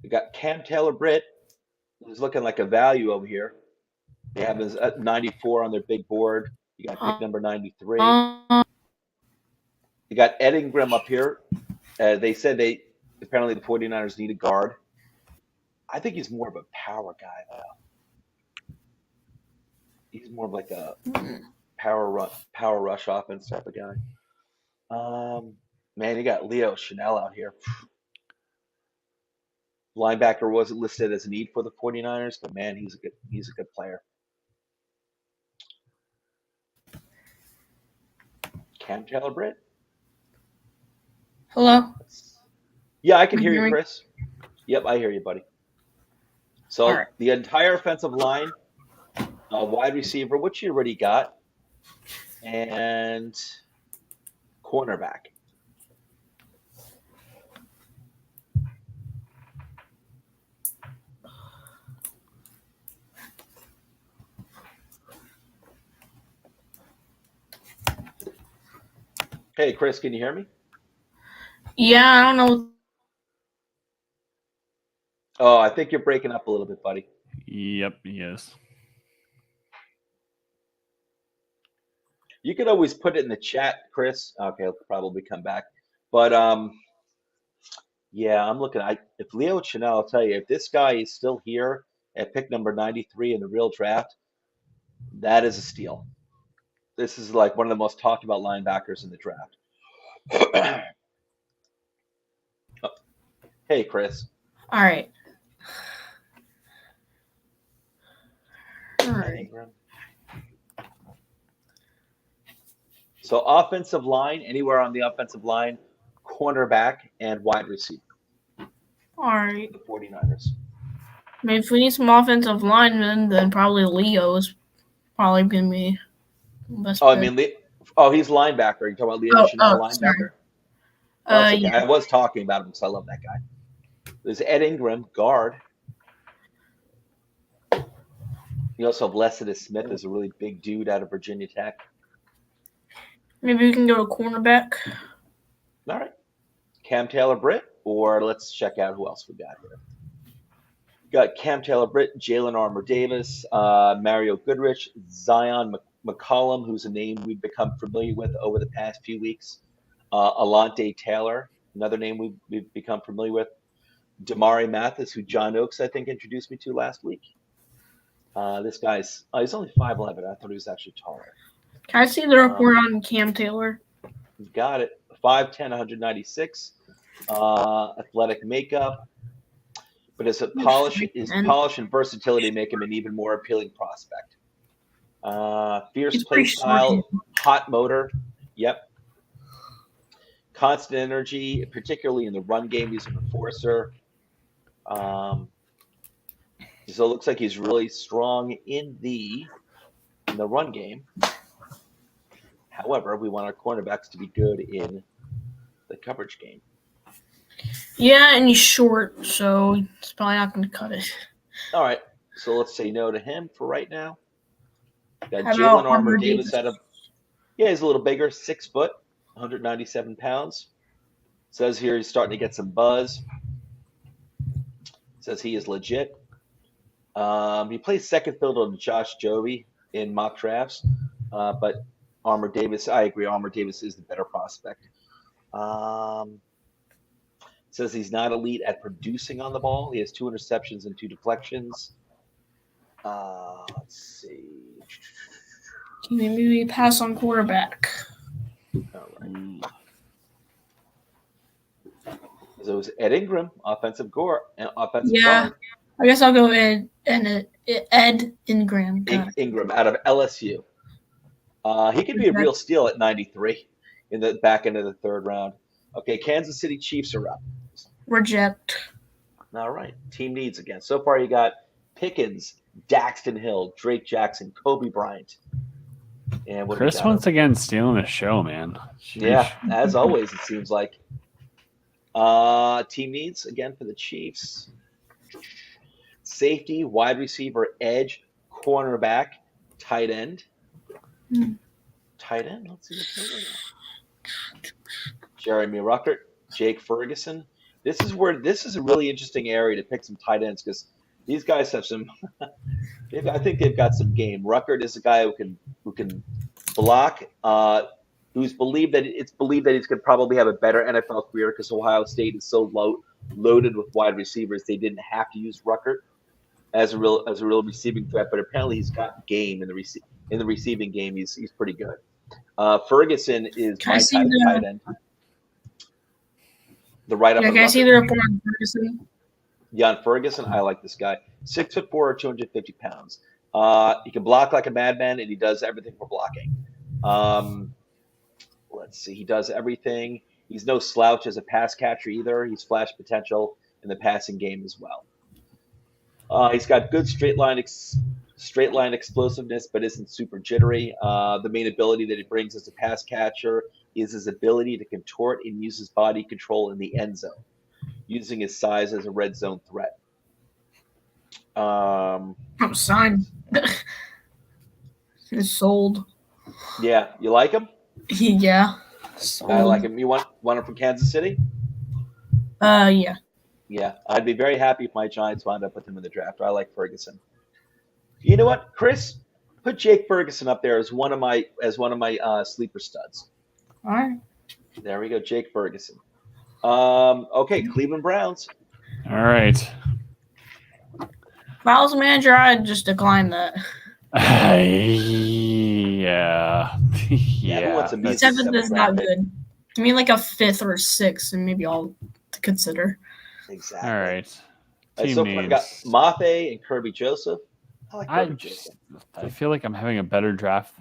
We got Cam Taylor-Britt, who's looking like a value over here. They have his 94 on their big board. You got pick number 93. Uh, You got Ed Ingram up here. They said apparently the 49ers need a guard. I think he's more of a power guy, though. He's more of like a power rush offense type of guy. Man, you got Leo Chanel out here. Linebacker wasn't listed as a need for the 49ers, but man, he's a good player. Cam Taylor-Britt? hello. Yeah, I can Can hear you you, hear me? Chris. Yep, I hear you, buddy. So All right. the entire offensive line, wide receiver, which you already got, and cornerback. Hey, Chris, can you hear me? Yeah, I don't know. Oh, I think you're breaking up a little bit, buddy. Yep, yes. You could always put it in the chat, Chris. Okay, he'll probably come back. But yeah, I'm looking. If Leo Chanel, I'll tell you, if this guy is still here at pick number 93 in the real draft, that is a steal. This is like one of the most talked about linebackers in the draft. Oh, hey, Chris. All right. All right. So offensive line, anywhere on the offensive line, cornerback, and wide receiver. All right. The 49ers. I mean, if we need some offensive linemen, then probably Leo is probably going to be the best. Oh, I pick. mean, he's linebacker. You talking about Leo Chanel, linebacker? Sorry. That's okay. Yeah. I was talking about him because I love that guy. There's Ed Ingram, guard. You also have Lessida Smith is a really big dude out of Virginia Tech. Maybe we can go to cornerback. All right. Cam Taylor-Britt, or let's check out who else we got here. Got Cam Taylor-Britt, Jalen Armour-Davis, Mario Goodrich, Zion McCollum, who's a name we've become familiar with over the past few weeks. Alante Taylor, another name we've become familiar with. Damari Mathis, who John Oakes, I think, introduced me to last week. This guy's he's only 5'11". I thought he was actually taller. Can I see the report on Cam Taylor? You've got it. 5'10", 196. Athletic makeup. But his polish and versatility make him an even more appealing prospect. Fierce play style, hot motor. Yep. Constant energy, particularly in the run game. He's an enforcer. So it looks like he's really strong in the run game. However, we want our cornerbacks to be good in the coverage game. Yeah, and he's short, so he's probably not going to cut it. All right, so let's say no to him for right now. Got How Jalen about Armour-Davis he's a little bigger, 6 foot, 197 pounds. Says here he's starting to get some buzz. Says he is legit. He plays second field on Josh Jobe in mock drafts, but Armour-Davis, I agree, Armour-Davis is the better prospect. Says he's not elite at producing on the ball. He has 2 interceptions and 2 deflections. Let's see. Maybe we pass on quarterback. All right. So it was Ed Ingram, offensive guard. Yeah, I guess I'll go Ed Ingram. Ingram out of LSU. He could be a real steal at 93 in the back end of the 3rd round. Okay, Kansas City Chiefs are up. Reject. All right, team needs again. So far, you got Pickens, Daxton Hill, Drake Jackson, Kobe Bryant. And what Chris once again stealing the show, man. Sheesh. Yeah, as always, it seems like. Team needs again for the Chiefs. Safety, wide receiver, edge, cornerback, tight end. Tight end. Let's see what's going on. Jeremy Ruckert, Jake Ferguson. This is a really interesting area to pick some tight ends because these guys have some I think they've got some game. Ruckert is a guy who can block. Who's believed that it's believed that he's going to probably have a better NFL career because Ohio State is so loaded with wide receivers. They didn't have to use Ruckert as a real receiving threat, but apparently he's got game in the receiving game. He's pretty good. Ferguson is Can I my see tight end. The write up. Yeah, can I see the report on Ferguson? Jan Ferguson, I like this guy. 6'4", 250 pounds. He can block like a madman, and he does everything for blocking. Let's see. He does everything. He's no slouch as a pass catcher either. He's flash potential in the passing game as well. He's got good straight line explosiveness, but isn't super jittery. The main ability that he brings as a pass catcher is his ability to contort and use his body control in the end zone, using his size as a red zone threat. I'm signed. He's sold. Yeah, you like him? Yeah. Sold. I like him. You want him from Kansas City? Yeah. Yeah, I'd be very happy if my Giants wound up with him in the draft. I like Ferguson. You know what, Chris? Put Jake Ferguson up there as one of my sleeper studs. All right. There we go, Jake Ferguson. Okay, Cleveland Browns. All right. If I was a manager, I'd just decline that. Yeah. Who wants a Yeah. Mrs. Seventh is not Seventh round good. Give me like a 5th or 6th, and maybe I'll consider. pick? Exactly. All right. So far, I've got Mafe and Kirby Joseph. I like Kirby Joseph. I feel like I'm having a better draft,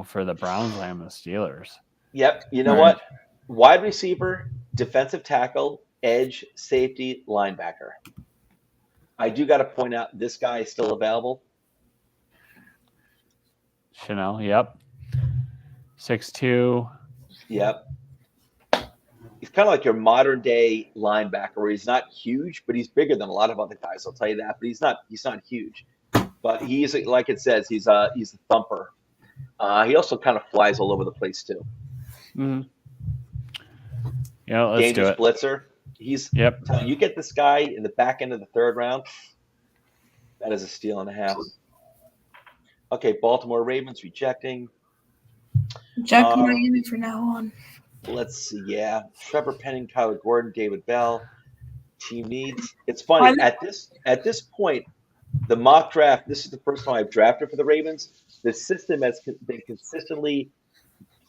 for the Browns than I am the Steelers. Yep. You know All what? Wide receiver, defensive tackle, edge, safety, linebacker. I do got to point out this guy is still available. Chanel, yep. 6'2". Yep. He's kind of like your modern day linebacker, where he's not huge, but he's bigger than a lot of other guys. I'll tell you that. But he's not huge. But he's, like it says, he's a thumper. He also kind of flies all over the place too. Mm-hmm. Yeah, let's Dangerous do it. blitzer. Yep. You get this guy in the back end of the 3rd round. That is a steal and a half. Okay, Baltimore Ravens rejecting. Jack Miami for now on. Let's see. Yeah, Trevor Penning, Kyler Gordon, David Bell. Team needs. It's funny at this point, the mock draft. This is the first time I've drafted for the Ravens. The system has been consistently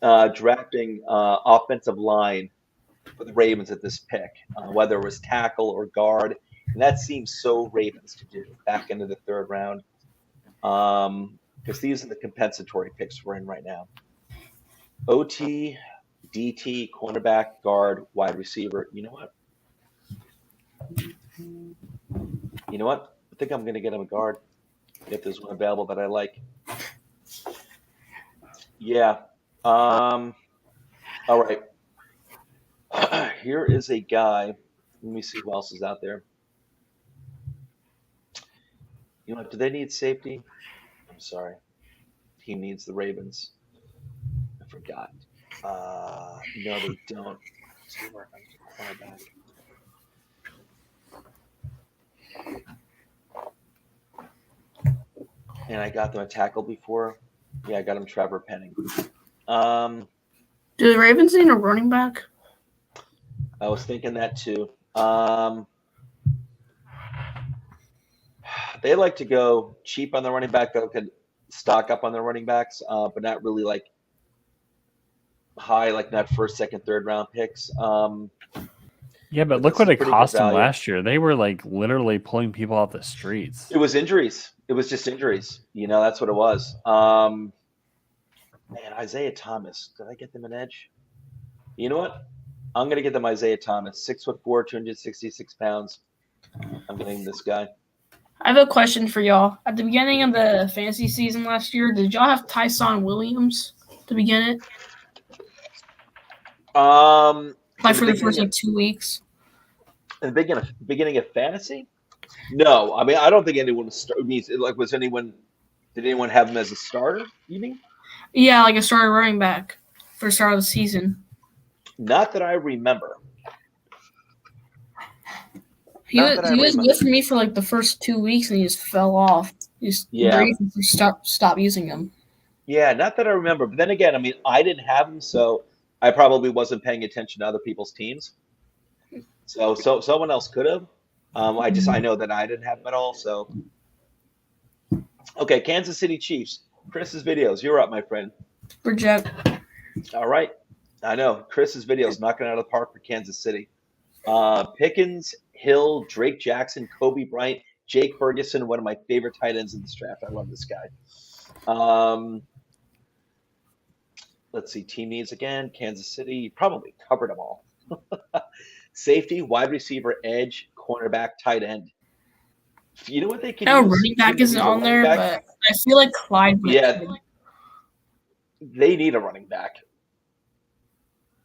drafting offensive line for the Ravens at this pick, whether it was tackle or guard, and that seems so Ravens to do back into the 3rd round. Because these are the compensatory picks we're in right now. OT, DT, cornerback, guard, wide receiver. You know what? I think I'm going to get him a guard if there's one available that I like. Yeah. All right. Here is a guy. Let me see who else is out there. You know what? Do they need safety? I'm sorry. He needs the Ravens. I forgot. No, they don't. Cornerback. And I got them a tackle before. Yeah, I got him Trevor Penning. Do the Ravens need a running back? I was thinking that too. They like to go cheap on the running back. They could stock up on their running backs, but not really like high, like not 1st, 2nd, 3rd round picks. Yeah, but look what it cost them last year. They were like literally pulling people off the streets. It was injuries. It was just injuries. That's what it was. Man, Isaiah Thomas. Did I get them an edge? You know what? I'm going to get them Isaiah Thomas. 6'4", 266 pounds. I'm getting this guy. I have a question for y'all. At the beginning of the fantasy season last year, did y'all have Tyson Williams to begin it? Like for the first 2 weeks? In the beginning of fantasy? No. I mean, I don't think anyone did anyone have him as a starter, you mean? Yeah, like a starter running back for the start of the season. Not that I remember. He was good for me for like the first 2 weeks, and he just fell off. Yeah. Brady stop using him. Yeah, not that I remember. But then again, I mean, I didn't have him, so I probably wasn't paying attention to other people's teams. So someone else could have. I know that I didn't have him at all. So okay, Kansas City Chiefs. Chris's videos. You're up, my friend. Reject. All right. I know Chris's videos knocking it out of the park for Kansas City. Pickens, Hill, Drake Jackson, Kobe Bryant, Jake Ferguson, one of my favorite tight ends in this draft. I love this guy. Let's see, team needs again. Kansas City probably covered them all. Safety, wide receiver, edge, cornerback, tight end. You know what they can No, use? running back isn't Use a on running there, back. but I feel like Clyde. Yeah, they need a running back.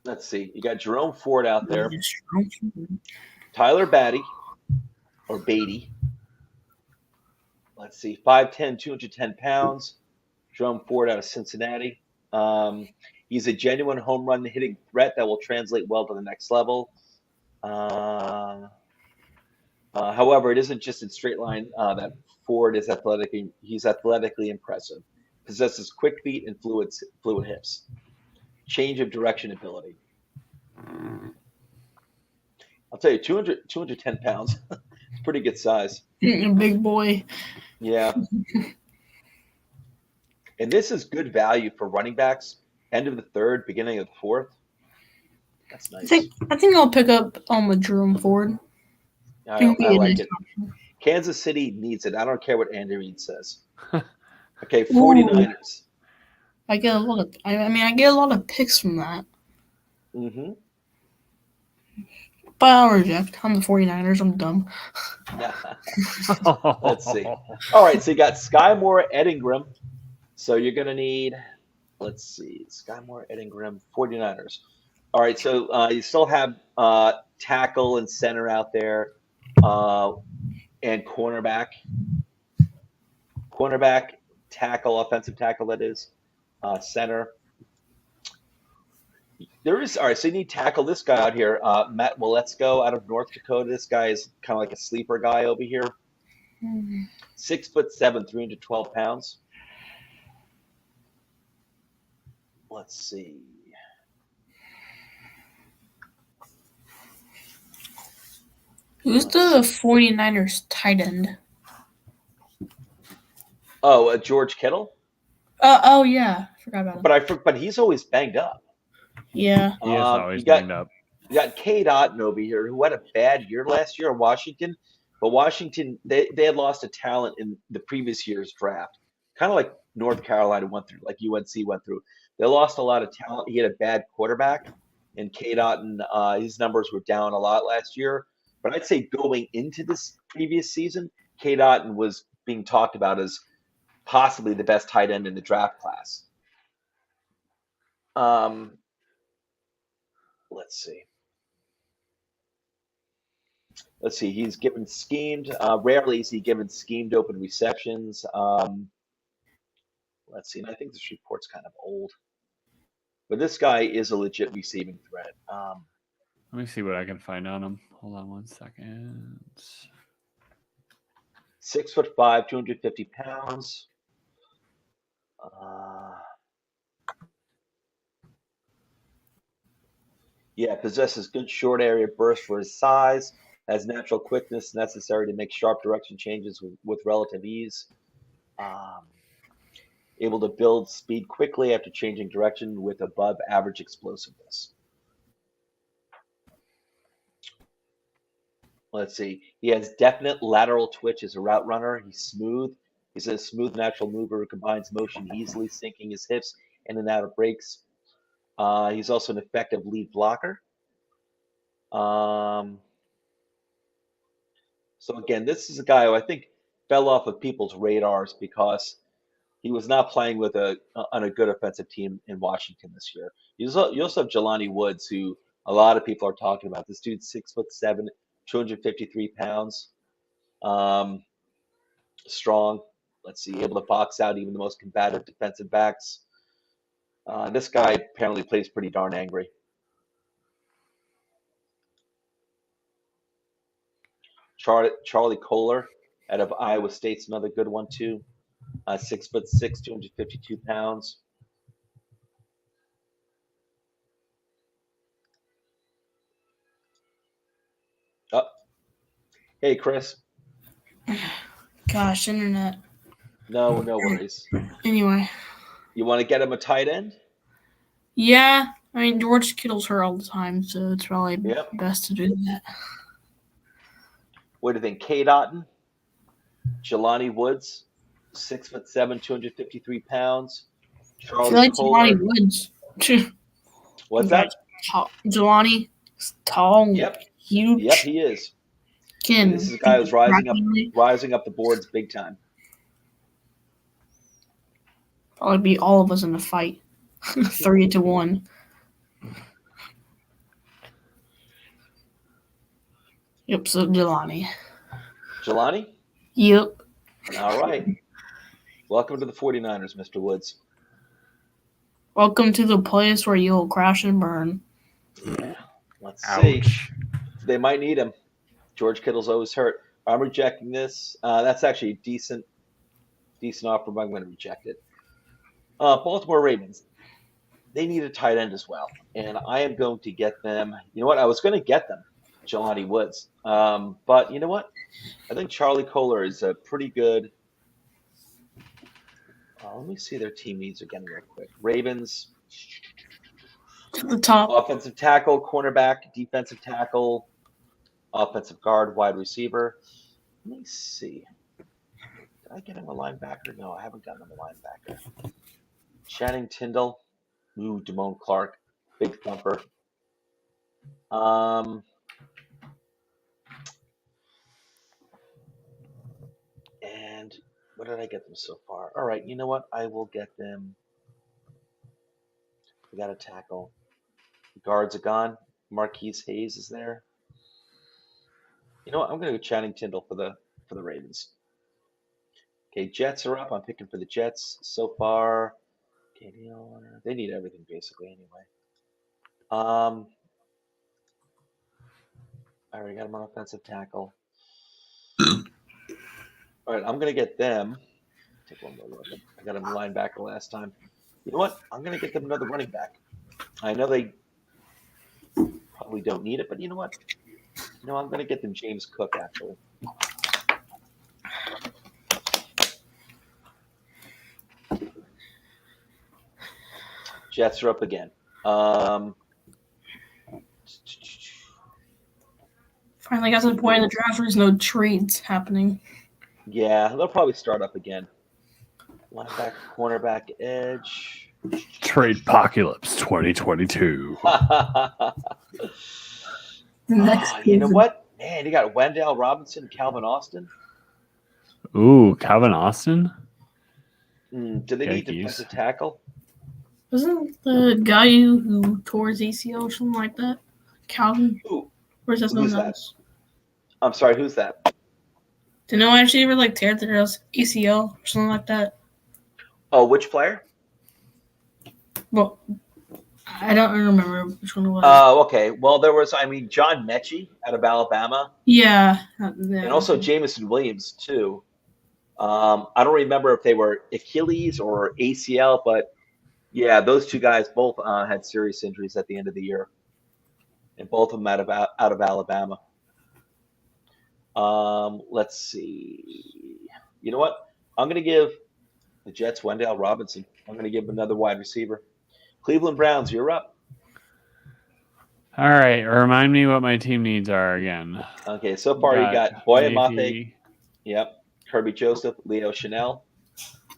Let's see. You got Jerome Ford out there. Tyler Batty or Beatty. Let's see. 5'10", 210 pounds. Jerome Ford out of Cincinnati. He's a genuine home run hitting threat that will translate well to the next level. However, it isn't just in straight line that Ford is athletic. He's athletically impressive. Possesses quick feet and fluid hips. Change of direction ability. I'll tell you, 210 pounds. It's pretty good size. Big boy. Yeah. And this is good value for running backs. End of the third, beginning of the fourth. That's nice. I think I'll pick up with Jerome Ford. I like it. Kansas City needs it. I don't care what Andy Reid says. Okay, 49ers. I get a lot of. I get a lot of picks from that. Mm-hmm. But I'll reject. I'm the 49ers. I'm dumb. Let's see. All right, so you got Sky Moore, Ed Ingram. So you're going to need, let's see, Sky Moore, Ed Ingram, 49ers. All right, so you still have tackle and center out there and cornerback. Cornerback, tackle, offensive tackle, that is. Center. There is, all right, so you need to tackle this guy out here, Matt Waletzko out of North Dakota. This guy is kind of like a sleeper guy over here. 6'7", 312 pounds. Let's see. Who's the 49ers tight end? Oh, George Kittle? Oh, yeah. I forgot about him. But he's always banged up. Yeah. He is always banged up. You got Cade Otton over here, who had a bad year last year in Washington. But Washington, they had lost a talent in the previous year's draft. Kind of like North Carolina went through, like UNC went through. They lost a lot of talent. He had a bad quarterback. And Cade Otton, his numbers were down a lot last year. But I'd say going into this previous season, Cade Otton was being talked about as possibly the best tight end in the draft class. Let's see. He's given schemed. Rarely is he given schemed open receptions. Let's see. And I think this report's kind of old. But this guy is a legit receiving threat. Let me see what I can find on him. Hold on 1 second. 6'5", 250 pounds. Possesses good short area burst for his size. Has natural quickness necessary to make sharp direction changes with relative ease. Able to build speed quickly after changing direction with above average explosiveness. Let's see. He has definite lateral twitch as a route runner. He's smooth. He's a smooth, natural mover who combines motion easily, sinking his hips in and out of breaks. He's also an effective lead blocker. So again, this is a guy who I think fell off of people's radars because he was not playing on a good offensive team in Washington this year. You also have Jelani Woods, who a lot of people are talking about. This dude's 6'7", 253 pounds, strong. Let's see, able to box out even the most combative defensive backs. This guy apparently plays pretty darn angry. Charlie Kohler out of Iowa State's another good one too. 6'6", 252 pounds. Oh, hey Chris. Gosh, internet. No worries. Anyway, You want to get him a tight end? yeah. I mean, George Kittle's hurt all the time, so it's probably Yep. best to do that. What do you think? Kate Otten, Jelani Woods, 6'7", 253 pounds. I Charles feel like Kohler. Jelani Woods. What's that? Jelani is tall, Yep. huge. Yep, he is. Can This is a guy who's rising up the boards big time. Probably beat all of us in a fight, 3-1. Yep. So Jelani. Jelani? Yep. All right. Welcome to the 49ers, Mr. Woods. Welcome to the place where you'll crash and burn. Let's see. Ouch. They might need him. George Kittle's always hurt. I'm rejecting this. That's actually a decent offer, but I'm going to reject it. Baltimore Ravens. They need a tight end as well, and I am going to get them. You know what? I was going to get them, Jelani Woods, but you know what? I think Charlie Kohler is a pretty good. Let me see their team needs again real quick. Ravens. To the top. Offensive tackle, cornerback, defensive tackle, offensive guard, wide receiver. Let me see. Did I get him a linebacker? No, I haven't gotten him a linebacker. Channing Tindall. Ooh, Damone Clark. Big thumper. And what did I get them so far? All right, you know what? I will get them. We got a tackle. The guards are gone. Marquise Hayes is there. You know what? I'm going to go Channing Tindall for the Ravens. Okay, Jets are up. I'm picking for the Jets so far. Okay, they need everything basically anyway. I already got him on offensive tackle. All right, I'm going to get them. Take one more look. I got him linebacker last time. You know what? I'm going to get them another running back. I know they probably don't need it, but you know what? No, I'm going to get them James Cook, actually. Jets are up again. Finally got to the point in the draft where there's no trades happening. Yeah, they'll probably start up again. Linebacker, cornerback, edge. Trade Apocalypse 2022. You know what? Man, you got Wendell Robinson, Calvin Austin. Ooh, Calvin Austin? Do they need defensive tackle? Wasn't the guy who tore his ACL or something like that? Calvin? Ooh, or is that someone who's that? else? I'm sorry, who's that? Did no one actually ever tear their ACL or something like that? Oh, which player? Well, I don't remember which one it was. Oh, okay. Well, there was, John Mechie out of Alabama. Yeah. And also Jameson Williams, too. I don't remember if they were Achilles or ACL, but yeah, those two guys both had serious injuries at the end of the year. And both of them out of Alabama. Let's see. You know what? I'm going to give the Jets Wendell Robinson. I'm going to give him another wide receiver. Cleveland Browns, you're up. All right. Remind me what my team needs are again. Okay, so far you got Boye Mafe. Yep. Kirby Joseph, Leo Chanel.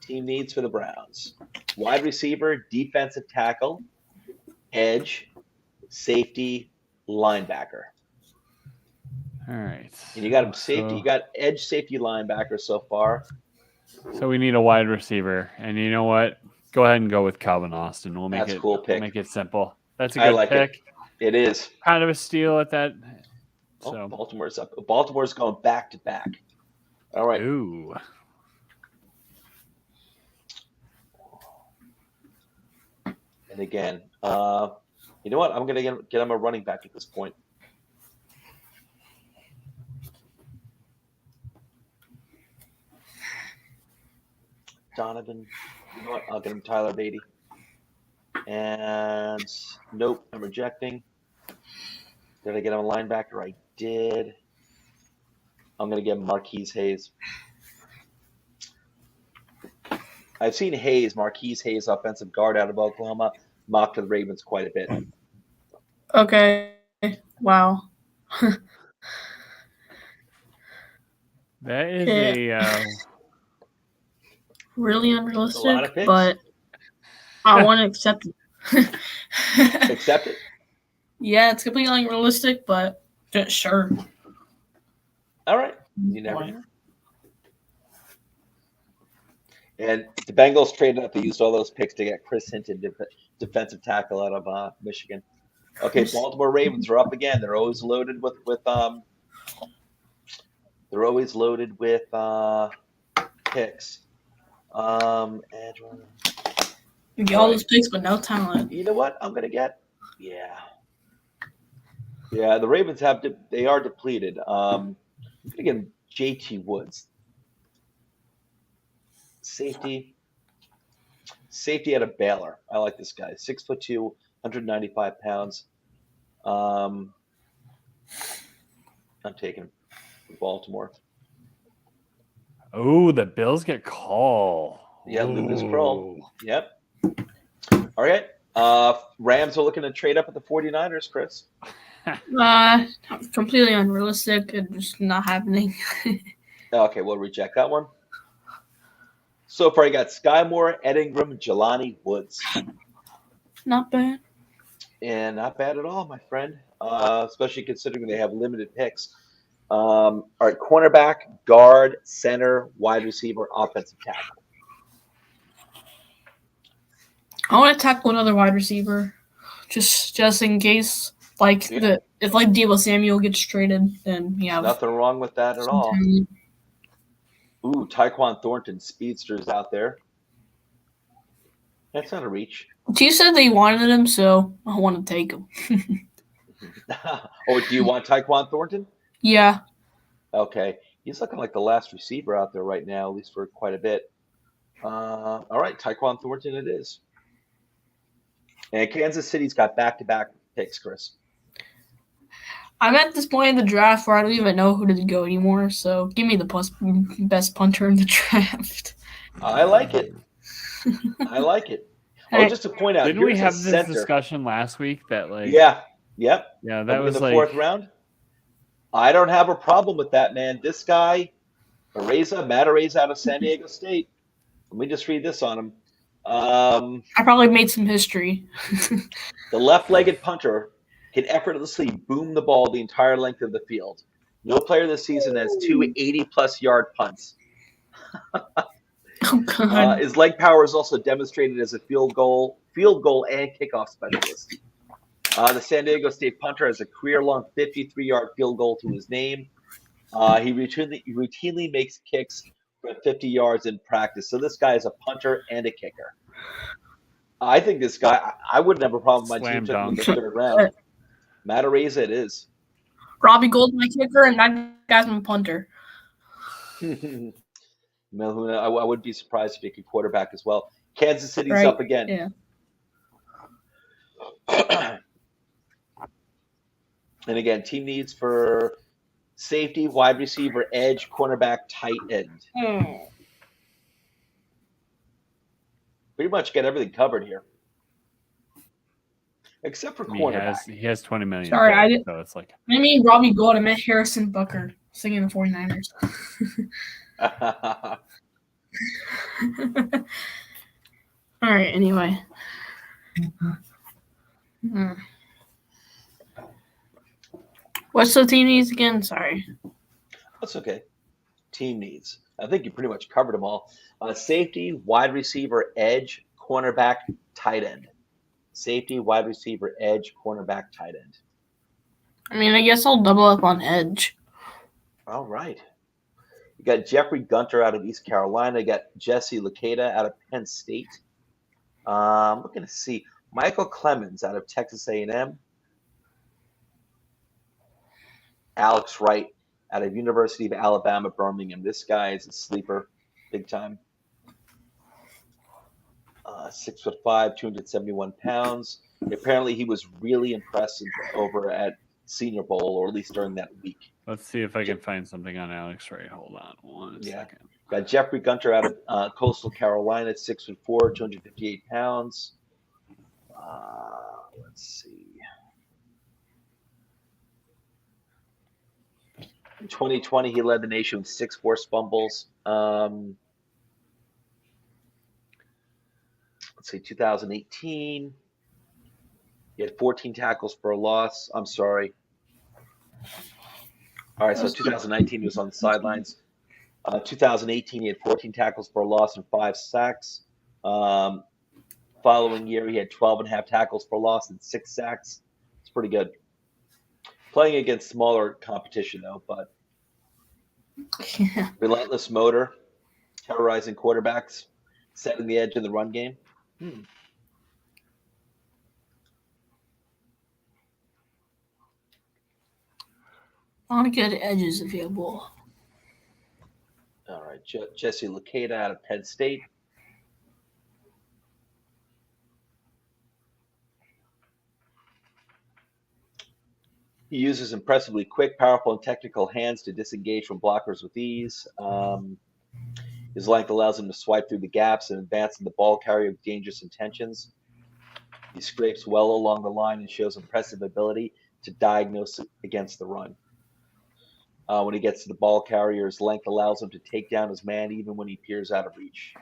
Team needs for the Browns. Wide receiver, defensive tackle, edge, safety, linebacker. All right. And you got him safety. You got edge, safety, linebacker so far. So we need a wide receiver, and you know what? Go ahead and go with Calvin Austin. We'll make That's a cool pick. We'll make it simple. That's a good pick. It is kind of a steal at that. So Baltimore's up. Baltimore's going back to back. All right. Ooh. And again, you know what? I'm going to get him a running back at this point. Donovan. You know what? I'll get him Tyler Beatty. And nope, I'm rejecting. Did I get him a linebacker? I did. I'm going to get Marquise Hayes. I've seen Marquise Hayes, offensive guard out of Oklahoma, mocked to the Ravens quite a bit. Okay. Wow. That is Yeah. Really A lot of unrealistic, picks. but I want to accept it. Accept it. Yeah, it's completely unrealistic, but just sure. All right. You never know. And the Bengals traded up. They used all those picks to get Chris Hinton, defensive tackle out of Michigan. Okay, Baltimore Ravens are up again. They're always loaded with picks. You get all those picks, but no talent. You know what I'm gonna get? Yeah. The Ravens they are depleted. I'm gonna get J.T. Woods, safety out of Baylor. I like this guy. 6'2", 195 pounds. I'm taking Baltimore. Oh, the Bills get call. Yeah, Lucas Kroll. Yep. All right. Rams are looking to trade up at the 49ers, Chris. Completely unrealistic and just not happening. Okay, we'll reject that one. So far, you got Sky Moore, Ed Ingram, Jelani Woods. Not bad. And not bad at all, my friend. Especially considering they have limited picks. All right, cornerback, guard, center, wide receiver, offensive tackle. I want to tackle another wide receiver, just in case. If Deebo Samuel gets traded, then yeah. Nothing wrong with that at all. Ooh, Tyquan Thornton, speedsters out there. That's not a reach. You said they wanted him, so I want to take him. Oh, do you want Tyquan Thornton? Yeah. Okay. He's looking like the last receiver out there right now, at least for quite a bit. All right, Tyquan Thornton it is. And Kansas City's got back-to-back picks, Chris. I'm at this point in the draft where I don't even know who to go anymore, so give me the best punter in the draft. I like it. Oh, just to point out, didn't we have this discussion last week that Yep. that was in the fourth round? I don't have a problem with that, man. This guy, Matt Araiza out of San Diego State. Let me just read this on him. I probably made some history. The left-legged punter can effortlessly boom the ball the entire length of the field. No player this season has 2 80-plus yard punts. Oh, God. His leg power is also demonstrated as a field goal and kickoff specialist. The San Diego State punter has a career-long 53-yard field goal to his name. He routinely makes kicks for 50 yards in practice. So this guy is a punter and a kicker. I think this guy, I wouldn't have a problem with my team took him in the third round. Matt Araiza it is. Robbie Gould, my kicker, and that guy's my punter. Melhuna, I wouldn't be surprised if he could quarterback as well. Kansas City's up again. Yeah. And again, team needs for safety, wide receiver, edge, cornerback, tight end. Pretty much get everything covered here. Except for cornerback. He has $20 million. Sorry, I didn't. So it's like. I mean Robbie Gould. I meant Harrison Butker singing the 49ers. All right. Anyway. What's the team needs again? Sorry. That's okay. Team needs. I think you pretty much covered them all. Safety, wide receiver, edge, cornerback, tight end. Safety, wide receiver, edge, cornerback, tight end. I mean, I guess I'll double up on edge. All right. You got Jeffrey Gunter out of East Carolina. You got Jesse Luketa out of Penn State. Looking to see Michael Clemens out of Texas A&M. Alex Wright out of University of Alabama, Birmingham. This guy is a sleeper, big time. 6'5", 271 pounds. Apparently, he was really impressive over at Senior Bowl, or at least during that week. Let's see if I can find something on Alex Ray. Hold on one Yeah. second. Got Jeffrey Gunter out of Coastal Carolina, 6'4", 258 pounds. Let's see. In 2020, he led the nation with 6 forced fumbles. Let's see, 2018, he had 14 tackles for a loss. I'm sorry. All right, so 2019 he was on the sidelines. 2018, he had 14 tackles for a loss and 5 sacks. Following year, he had 12 and a half tackles for a loss and 6 sacks. It's pretty good. Playing against smaller competition, though, but relentless motor, terrorizing quarterbacks, setting the edge in the run game. A lot of good edges available. All right, Jesse Luketa out of Penn State. He uses impressively quick, powerful, and technical hands to disengage from blockers with ease. His length allows him to swipe through the gaps and advance in the ball carrier with dangerous intentions. He scrapes well along the line and shows impressive ability to diagnose against the run. When he gets to the ball carrier, his length allows him to take down his man even when he appears out of reach.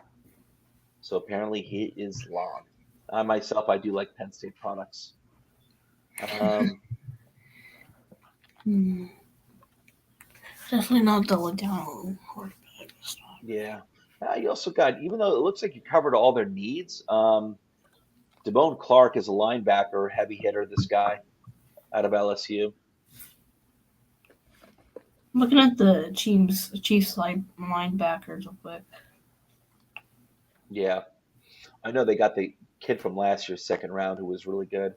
So apparently he is long. I myself, I do like Penn State products. Definitely not the down quarterback. Yeah. You also got, even though it looks like you covered all their needs, Devone Clark is a linebacker, heavy hitter, this guy out of LSU. I'm looking at the Chiefs linebackers real quick. Yeah. I know they got the kid from last year's second round who was really good.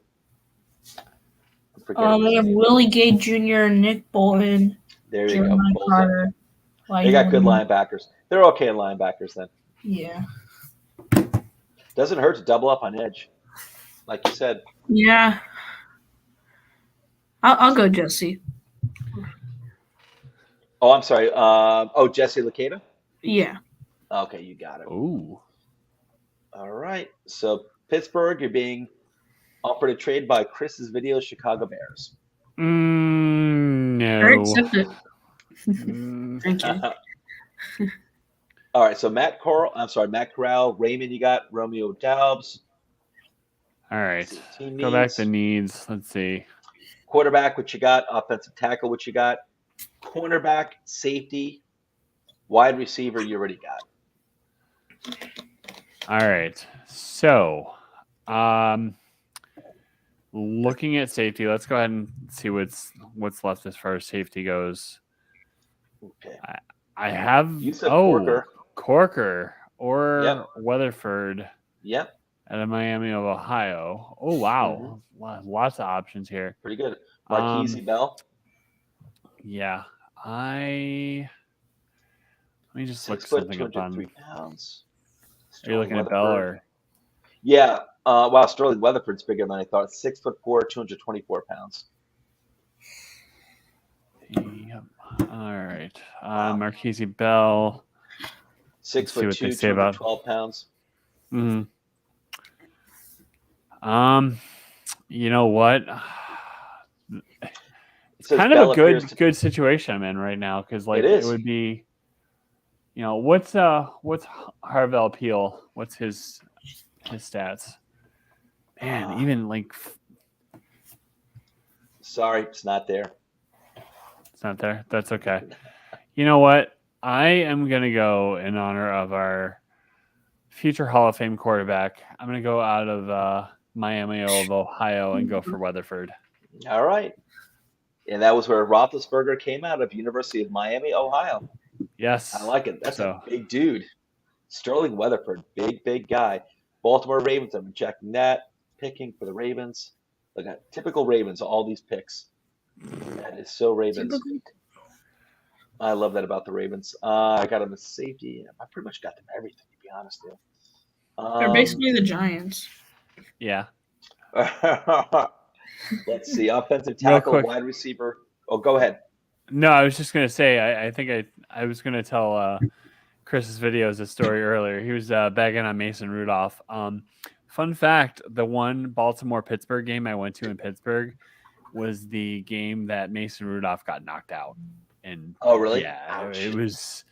They have Willie Gay Jr., Nick Bolton, there you Jeremiah go. Carter. They got good linebackers. They're okay in linebackers then. Yeah. Doesn't hurt to double up on edge, like you said. Yeah. I'll go Jesse. Oh, I'm sorry. Jesse Luketa? Yeah. Okay, you got it. Ooh. All right. So Pittsburgh, you're being offered a trade by Chris's video Chicago Bears. No. I accept it. Thank you. All right. So Matt Corral, Raymond, you got Romeo Doubs. All right. Team Go back needs. to needs. Let's see. Quarterback, what you got? Offensive tackle, what you got? Cornerback, safety, wide receiver, you already got. All right. So, looking at safety, let's go ahead and see what's left as far as safety goes. Okay. I have You said Corker. Corker or Yep. Weatherford. Yep. Out of Miami of Ohio. Oh wow. Lots of options here. Pretty good. Marquise Bell. Yeah. Let me just look 6 foot, something up on. 203 pounds. Are you looking at Bell or? Yeah. Wow, Sterling Weatherford's bigger than I thought. 6'4", 224 pounds. Yep. All right. Marquise Bell. 6'2", 212 pounds. Mm-hmm. You know what? It's kind of a good situation I'm in right now because it would be, what's Harvell Peel? What's his stats? Man, even sorry, it's not there. It's not there. That's okay. You know what? I am gonna go in honor of our future Hall of Fame quarterback. I'm gonna go out of Miami of Ohio and go for Weatherford. All right. And that was where Roethlisberger came out of University of Miami, Ohio. Yes. I like it. That's a big dude. Sterling Weatherford, big guy. Baltimore Ravens, I'm checking that. Picking for the Ravens. Look at typical Ravens, all these picks. That is so Ravens. I love that about the Ravens. I got them as safety. I pretty much got them everything, to be honest with you. They're basically the Giants. Yeah. Let's see. Offensive Real tackle, quick. wide receiver. Oh, go ahead. No, I was just gonna say. I think I was gonna tell Chris's videos a story earlier. He was bagging on Mason Rudolph. Fun fact: the one Baltimore-Pittsburgh game I went to in Pittsburgh was the game that Mason Rudolph got knocked out. And Oh, really? yeah, Ouch. it was.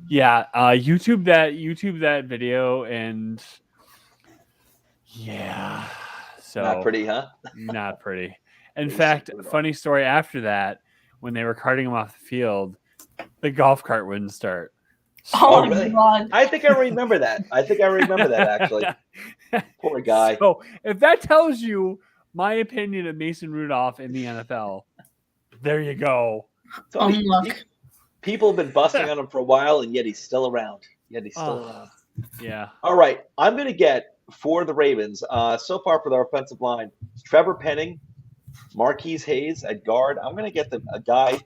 Yeah, YouTube that video, and yeah, so Not pretty, huh? not pretty. In Mason fact, Rudolph. funny story after that, when they were carting him off the field, the golf cart wouldn't start. Oh, Oh, my really? god. I think I remember that. Actually. Poor guy. So if that tells you my opinion of Mason Rudolph in the NFL, there you go. Tony, Luck. people have been busting on him for a while, and yet he's still around. Oh. Yeah. All right. I'm going to get, for the Ravens, so far for their offensive line, Trevor Penning, Marquise Hayes at guard. I'm going to get them a guy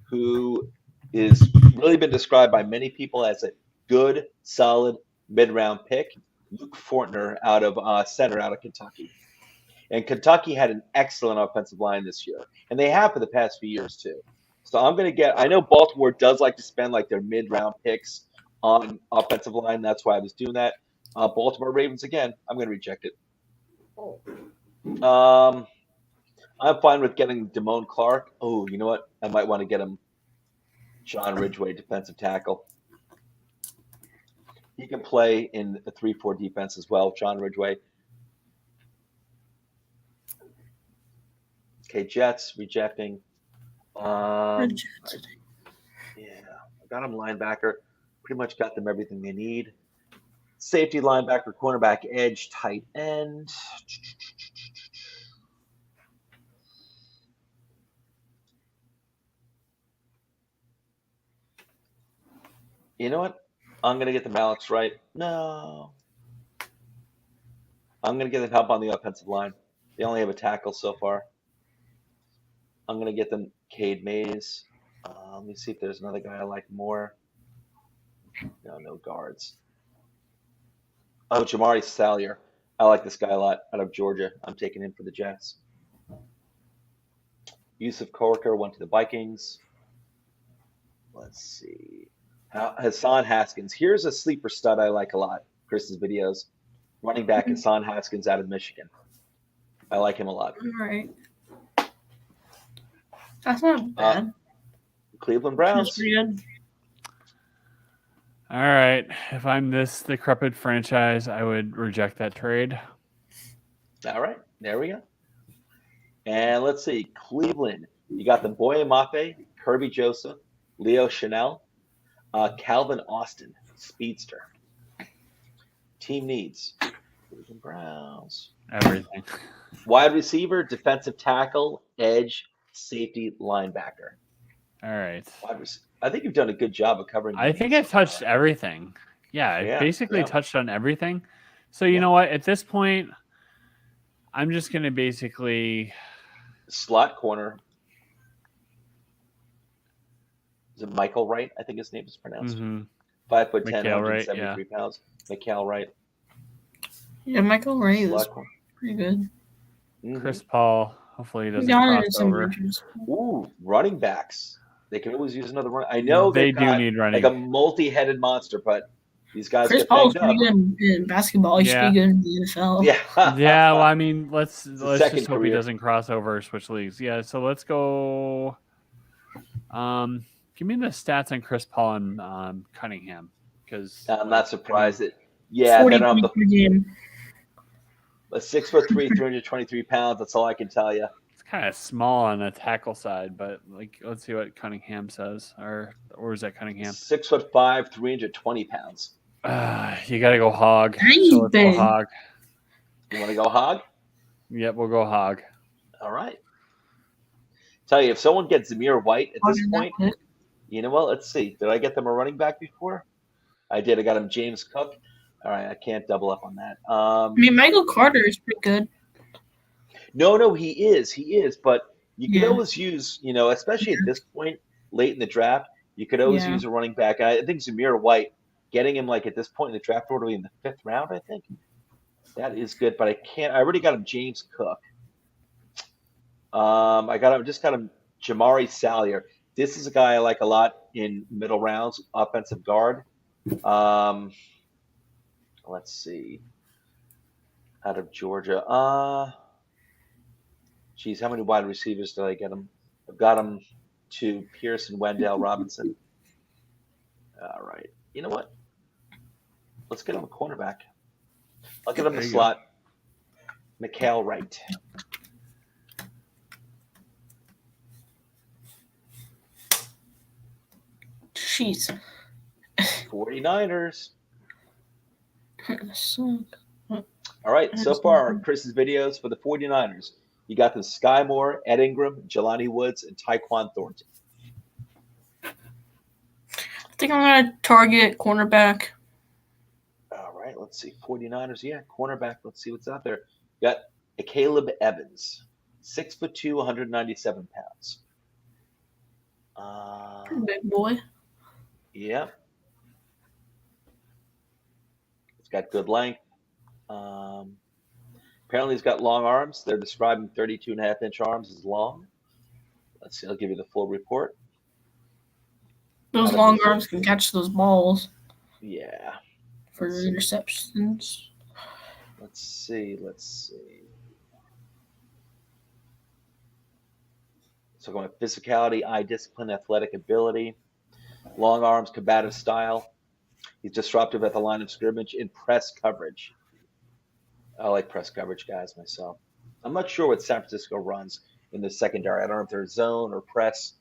who is really been described by many people as a good, solid mid-round pick, Luke Fortner out of center out of Kentucky. And Kentucky had an excellent offensive line this year, and they have for the past few years too. So I'm going to get – I know Baltimore does like to spend like their mid-round picks on offensive line. That's why I was doing that. Baltimore Ravens, again, I'm going to reject it. I'm fine with getting Damone Clark. Oh, you know what? I might want to get him John Ridgeway, defensive tackle. He can play in a 3-4 defense as well, John Ridgeway. Okay, Jets, rejecting. Yeah, I got him linebacker. Pretty much got them everything they need. Safety, linebacker, cornerback, edge, tight end. You know what? I'm going to get them Alex Wright. No. I'm going to get them help on the offensive line. They only have a tackle so far. I'm going to get them Cade Mays. Let me see if there's another guy I like more. No guards. Oh, Jamari Salyer. I like this guy a lot out of Georgia. I'm taking him for the Jets. Yusuf Corker went to the Vikings. Let's see. Hassan Haskins. Here's a sleeper stud I like a lot. Chris's videos. Running back Hassan Haskins out of Michigan. I like him a lot. All right. That's not bad. Cleveland That's Browns. pretty good. All right. If I'm this decrepit franchise, I would reject that trade. All right. There we go. And let's see. Cleveland. You got the Boye Mafe, Kirby Joseph, Leo Chanel, Calvin Austin, speedster. Team needs. Cleveland Browns. Everything. Wide receiver, defensive tackle, edge, safety, linebacker. All right. I think you've done a good job of covering. I think I've touched everything. Yeah, I basically touched on everything. So you know what? At this point, I'm just going to basically slot corner. Is it Michael Wright? I think his name is pronounced. 5'10", 173 pounds. Michael Wright. Yeah, Michael Wright is pretty good. Mm-hmm. Chris Paul. Hopefully he doesn't cross over. Ooh, running backs. They can always use another run. I know they do need running. Like a multi-headed monster, but these guys. Chris Paul is pretty good in basketball. He should be good in the NFL. Yeah. Yeah. Well, I mean, let's just hope he career. doesn't cross over or switch leagues. Yeah. So let's go. Give me the stats on Chris Paul and Cunningham, because I'm not surprised that. Yeah, 40 then per game. A 6'3", 323 pounds. That's all I can tell you. It's kind of small on the tackle side, but like, let's see what Cunningham says, or is that Cunningham? 6'5", 320 pounds. You got to go hog. So let's go hog. You want to go hog? Yep, we'll go hog. All right. Tell you, if someone gets Zamir White at this point, you know what? Let's see. Did I get them a running back before? I did. I got him James Cook. All right, I can't double up on that. I mean, Michael Carter is pretty good. No, he is. But you can always use, especially at this point, late in the draft, you could always use a running back. I think Zamir White getting him like at this point in the draft order in the 5th round, I think. That is good, but I already got him James Cook. Just got him Jamari Salyer. This is a guy I like a lot in middle rounds, offensive guard. Let's see. Out of Georgia. Geez, how many wide receivers did I get him? I've got him to Pearson, Wendell, Robinson. All right. You know what? Let's get him a cornerback. I'll get him the slot. Mikael Wright. Jeez. 49ers. All right. So far, Chris's videos for the 49ers. You got the Sky Moore, Ed Ingram, Jelani Woods, and Tyquan Thornton. I think I'm going to target cornerback. All right. Let's see. 49ers. Yeah, cornerback. Let's see what's out there. You got Caleb Evans, 6'2", 197 pounds. Big boy. Yeah. He's got good length. Apparently he's got long arms. They're describing 32.5-inch arms as long. Let's see. I'll give you the full report. Those long arms can catch those balls. Yeah. For interceptions. Let's see. So going with physicality, eye discipline, athletic ability, long arms, combative style. He's disruptive at the line of scrimmage in press coverage. I like press coverage guys myself. I'm not sure what San Francisco runs in the secondary. I don't know if they're zone or press.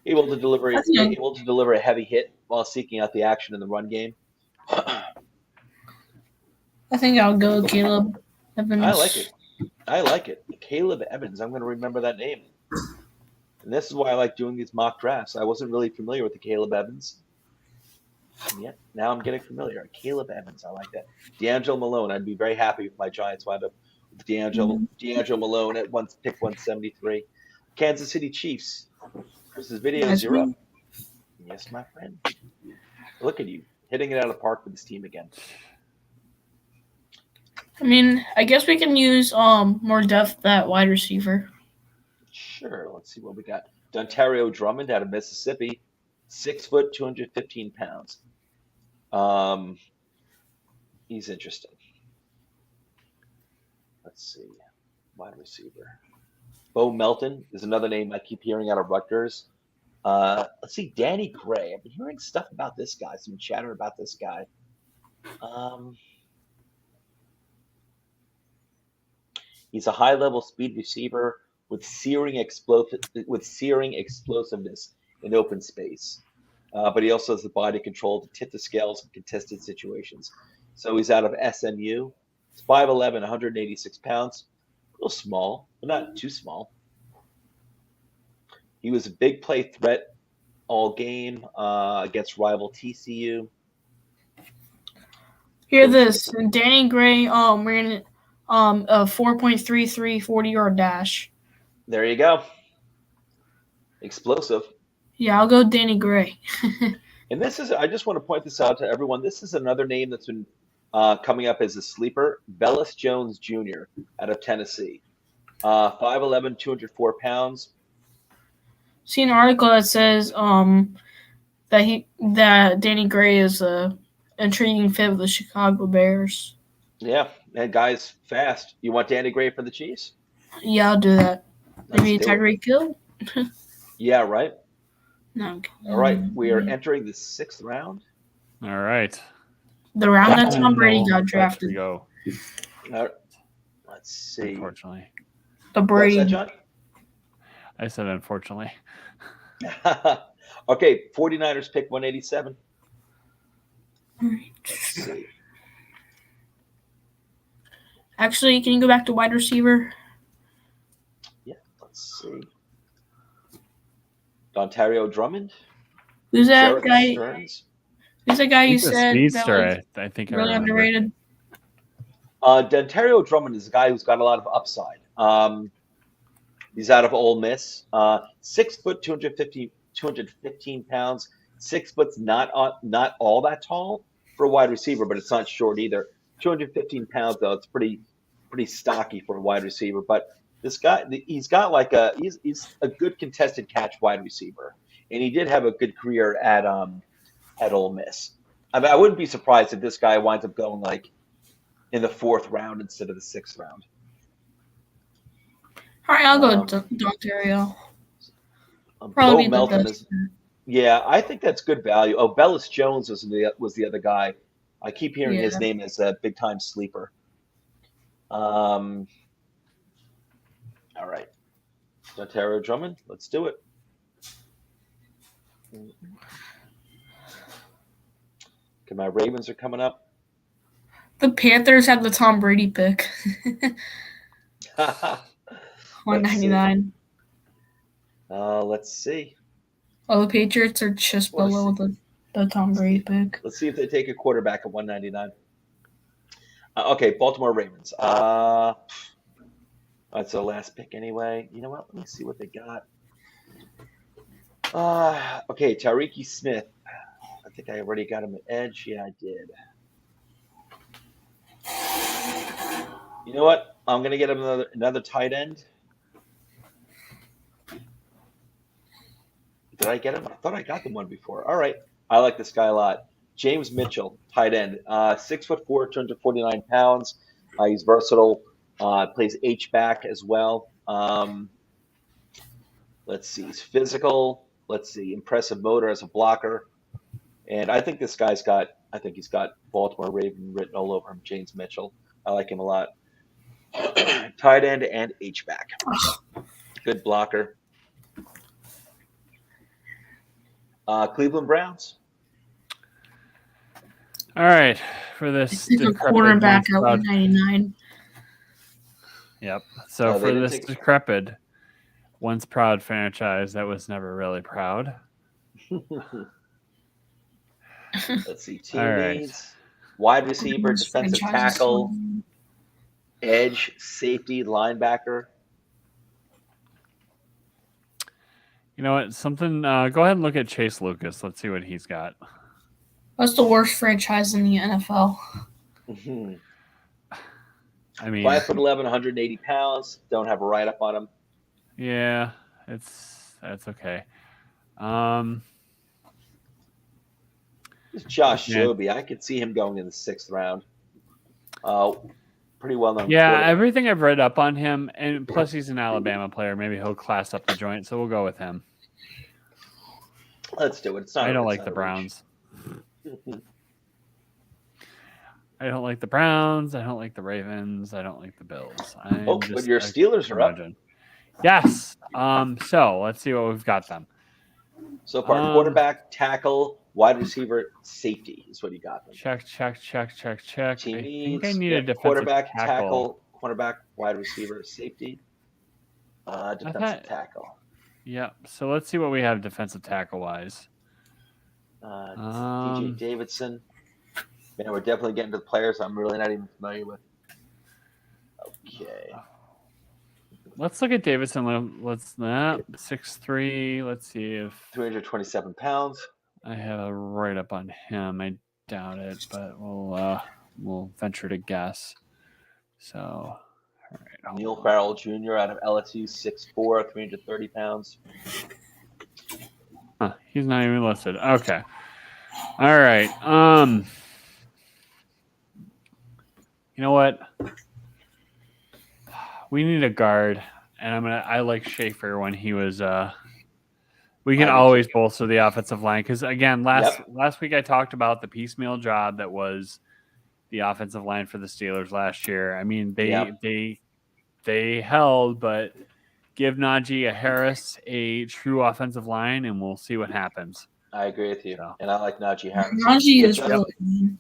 Able to deliver a heavy hit while seeking out the action in the run game. I think I'll go Caleb Evans. I like it. Caleb Evans. I'm going to remember that name. And this is why I like doing these mock drafts. I wasn't really familiar with the Caleb Evans. And yet, now I'm getting familiar. Caleb Evans. I like that. D'Angelo Malone. I'd be very happy if my Giants wound up with D'Angelo Malone at pick 173. Kansas City Chiefs. Chris's videos, you're up. Yes, my friend. Look at you, hitting it out of the park with this team again. I mean, I guess we can use more depth at wide receiver. Sure. Let's see what we got. Dontario Drummond out of Mississippi, 6 foot, 215 pounds. He's interesting. Let's see. Wide receiver. Bo Melton is another name I keep hearing out of Rutgers. Let's see, Danny Gray. I've been hearing stuff about this guy, some chatter about this guy. He's a high-level speed receiver with searing explosiveness in open space. But he also has the body control to tip the scales in contested situations. So he's out of SMU. He's 5'11", 186 pounds. A little small, but not too small. He was a big play threat all game against rival TCU. Hear this. Danny Gray ran a 4.33 40-yard dash. There you go. Explosive. Yeah, I'll go Danny Gray. And this is, I just want to point this out to everyone. This is another name that's been coming up as a sleeper, Velus Jones Jr. out of Tennessee. 5'11", 204 pounds. See an article that says that Danny Gray is a intriguing fit with the Chicago Bears. Yeah, that guy's fast. You want Danny Gray for the Chiefs? Yeah, I'll do that. Maybe Tyreek Hill? Yeah, right. No. All right, we are entering the 6th round. All right. The round that Tom Brady got drafted. Go. Let's see. Unfortunately. The Brady. What's that, John? I said unfortunately. Okay, 49ers pick 187. Right. Let's see. Actually, can you go back to wide receiver? Yeah, let's see. Dontario Drummond. Who's that Jarrett guy? Stearns. Who's that guy you He's a said speedster, that I think. was really I remember. underrated? Dontario Drummond is a guy who's got a lot of upside. He's out of Ole Miss. 6 foot, 215 215 pounds. 6 foot's not all that tall for a wide receiver, but it's not short either. 215 pounds though, it's pretty stocky for a wide receiver. But this guy, he's a good contested catch wide receiver, and he did have a good career at Ole Miss. I mean, I wouldn't be surprised if this guy winds up going like in the 4th round instead of the 6th round. All right, I'll go Dontario. Bo Probably be the Melton best. yeah, I think that's good value. Oh, Bellis Jones was the other guy. I keep hearing his Yeah. name as a big time sleeper. All right, Dontario Drummond, let's do it. Okay, my Ravens are coming up. The Panthers have the Tom Brady pick. Let's 199. Let's see. Oh, the Patriots are just Let's below the Tom Brady pick. Let's see if they take a quarterback at 199. Okay, Baltimore Ravens. That's the last pick anyway. You know what? Let me see what they got. Okay, Tyreek Smith. I think I already got him at edge. Yeah, I did. You know what? I'm gonna get him another tight end. Did I get him? I thought I got the one before. All right. I like this guy a lot. James Mitchell, tight end. 6'4", 249 pounds. He's versatile. Plays H-back as well. Let's see. He's physical. Let's see. Impressive motor as a blocker. And I think he's got Baltimore Raven written all over him, James Mitchell. I like him a lot. Tight end and H-back. Good blocker. Cleveland Browns. All right, for this Take a decrepit quarterback at once proud- 199. Yep. So they for didn't this take- decrepit, once proud franchise that was never really proud. Let's see. Team All right. needs. Wide receiver, defensive Franchises tackle, still- edge, safety, linebacker. You know what? Something. Go ahead and look at Chase Lucas. Let's see what he's got. That's the worst franchise in the NFL. 5'11", I mean, 180 pounds. Don't have a write up on him. yeah, that's okay. It's Josh Yeah. Joby. I could see him going in the 6th round. Pretty well known. Yeah, quarterback. everything I've read up on him, and plus he's an Alabama player. Maybe he'll class up the joint, so we'll go with him. Let's do it. It's not. I don't it's like not the a Browns. reach. I don't like the Browns. I don't like the Ravens. I don't like the Bills. But your Steelers are up curmudgeon. Yes. So let's see what we've got then. So far, quarterback, tackle, wide receiver, safety is what you got. Them. Check. Team I needs. think I need a defensive quarterback, tackle. cornerback, wide receiver, safety, defensive tackle. Yep. So let's see what we have defensive tackle wise. DJ Davidson. Man, we're definitely getting to the players I'm really not even familiar with. Okay. Let's look at Davidson. Let's 6'3". Let's see if 327 pounds. I have a write up on him. I doubt it, but we'll venture to guess. So, all right. hold Neil on. Farrell Jr. out of LSU, 6'4", 330 pounds. Huh, he's not even listed. Okay. All right. You know what? We need a guard, and I like Schaefer when he was. We can I do always too. bolster the offensive line because again, last week I talked about the piecemeal job that was the offensive line for the Steelers last year. I mean, they held, but give Najee Harris a true offensive line, and we'll see what happens. I agree with you. So. And I like Najee Harris. Najee Good is job. really good.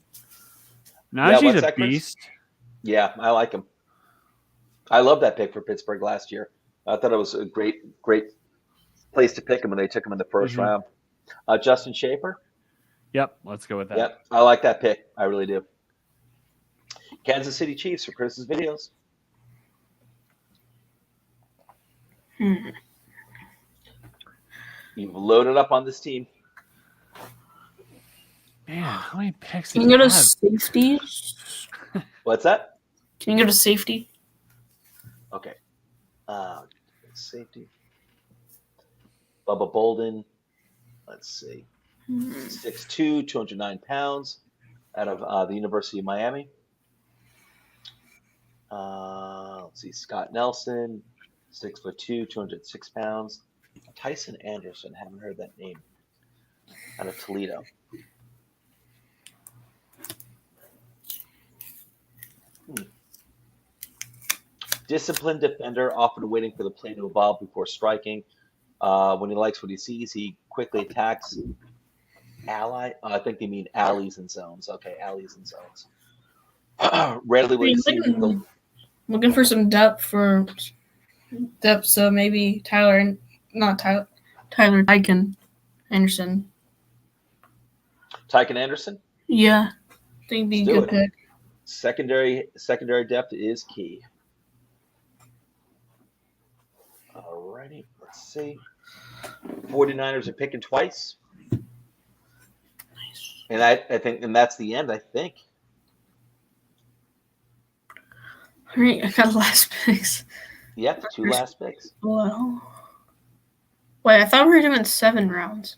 Najee's what's a that, Chris? beast. Yeah, I like him. I love that pick for Pittsburgh last year. I thought it was a great place to pick him when they took him in the 1st round. Justin Schaefer. Yep, let's go with that. Yep, I like that pick. I really do. Kansas City Chiefs for Chris's videos. You've loaded up on this team. Man, how many picks Can did you go you to have? safety? What's that? Can you go to safety? Okay. Safety. Bubba Bolden. Let's see. 6'2", 209 pounds, out of the University of Miami. Let's see. Scott Nelson, 6'2", 206 pounds. Tyson Anderson. Haven't heard that name. Out of Toledo. Disciplined defender, often waiting for the play to evolve before striking. When he likes what he sees, he quickly attacks. I think they mean alleys and zones. Okay, alleys and zones. Rarely will you see the Looking for some depth so maybe Tyler Tyken Anderson. Tyken Anderson. Yeah, I think be a Let's do good pick. Secondary depth is key. Alrighty, let's see. 49ers are picking twice. Nice. And I think, and that's the end, I think. All right, I got last picks. Yep, 2 last picks. Well, wait, I thought we were doing 7 rounds.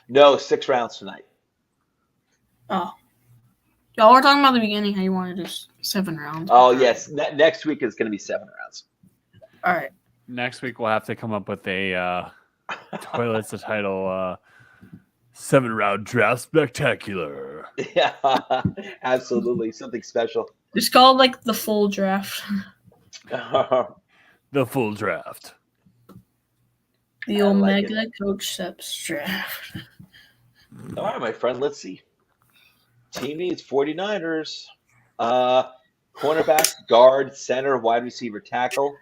No, 6 rounds tonight. Oh. Y'all were talking about the beginning how you wanted to do 7 rounds. Oh, yes. Next week is going to be 7 rounds. All right. Next week we'll have to come up with a toilets to title 7-round draft spectacular. Yeah, absolutely. Something special. It's called like the full draft. The full draft. The I like Omega Coach Steps draft. All right, my friend. Let's see. Team needs 49ers. Cornerback, guard, center, wide receiver, tackle.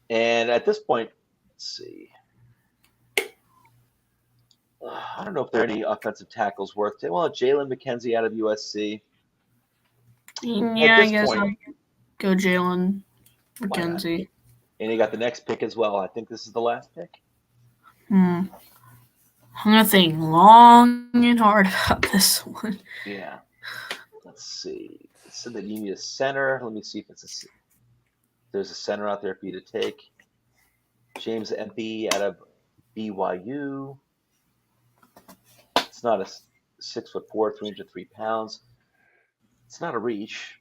And at this point, let's see. I don't know if there are any offensive tackles worth it. Well, Jalen McKenzie out of USC. Yeah, I this guess point- I'll go Jalen not? McKenzie. And he got the next pick as well. I think this is the last pick. I'm gonna think long and hard about this one. Yeah. Let's see. It said that you need a center. Let me see if there's a center out there for you to take. James Empey out of BYU. It's not a 6'4", 303 pounds. It's not a reach.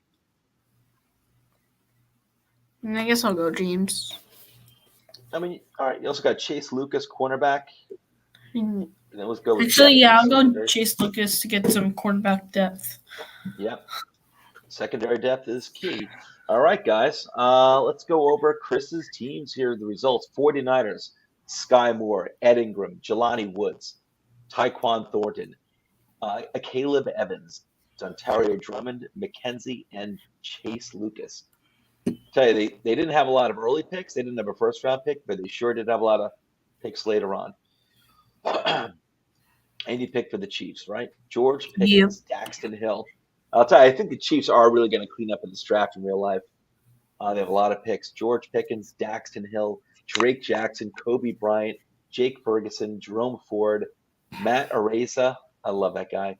I guess I'll go James. I mean, all right. You also got Chase Lucas, cornerback. And then let's go with Actually, yeah, I'll Jackson, go secondary. Chase Lucas to get some quarterback depth. Yep. Secondary depth is key. All right, guys. Let's go over Chris's teams here. The results: 49ers, Sky Moore, Ed Ingram, Jelani Woods, Tyquan Thornton, Caleb Evans, Dontario Drummond, McKenzie, and Chase Lucas. Tell you, they didn't have a lot of early picks. They didn't have a first-round pick, but they sure did have a lot of picks later on. And you picked for the Chiefs, right? George Pickens, Daxton Hill. I'll tell you, I think the Chiefs are really going to clean up in this draft in real life. They have a lot of picks. George Pickens, Daxton Hill, Drake Jackson, Kobe Bryant, Jake Ferguson, Jerome Ford, Matt Araiza. I love that guy.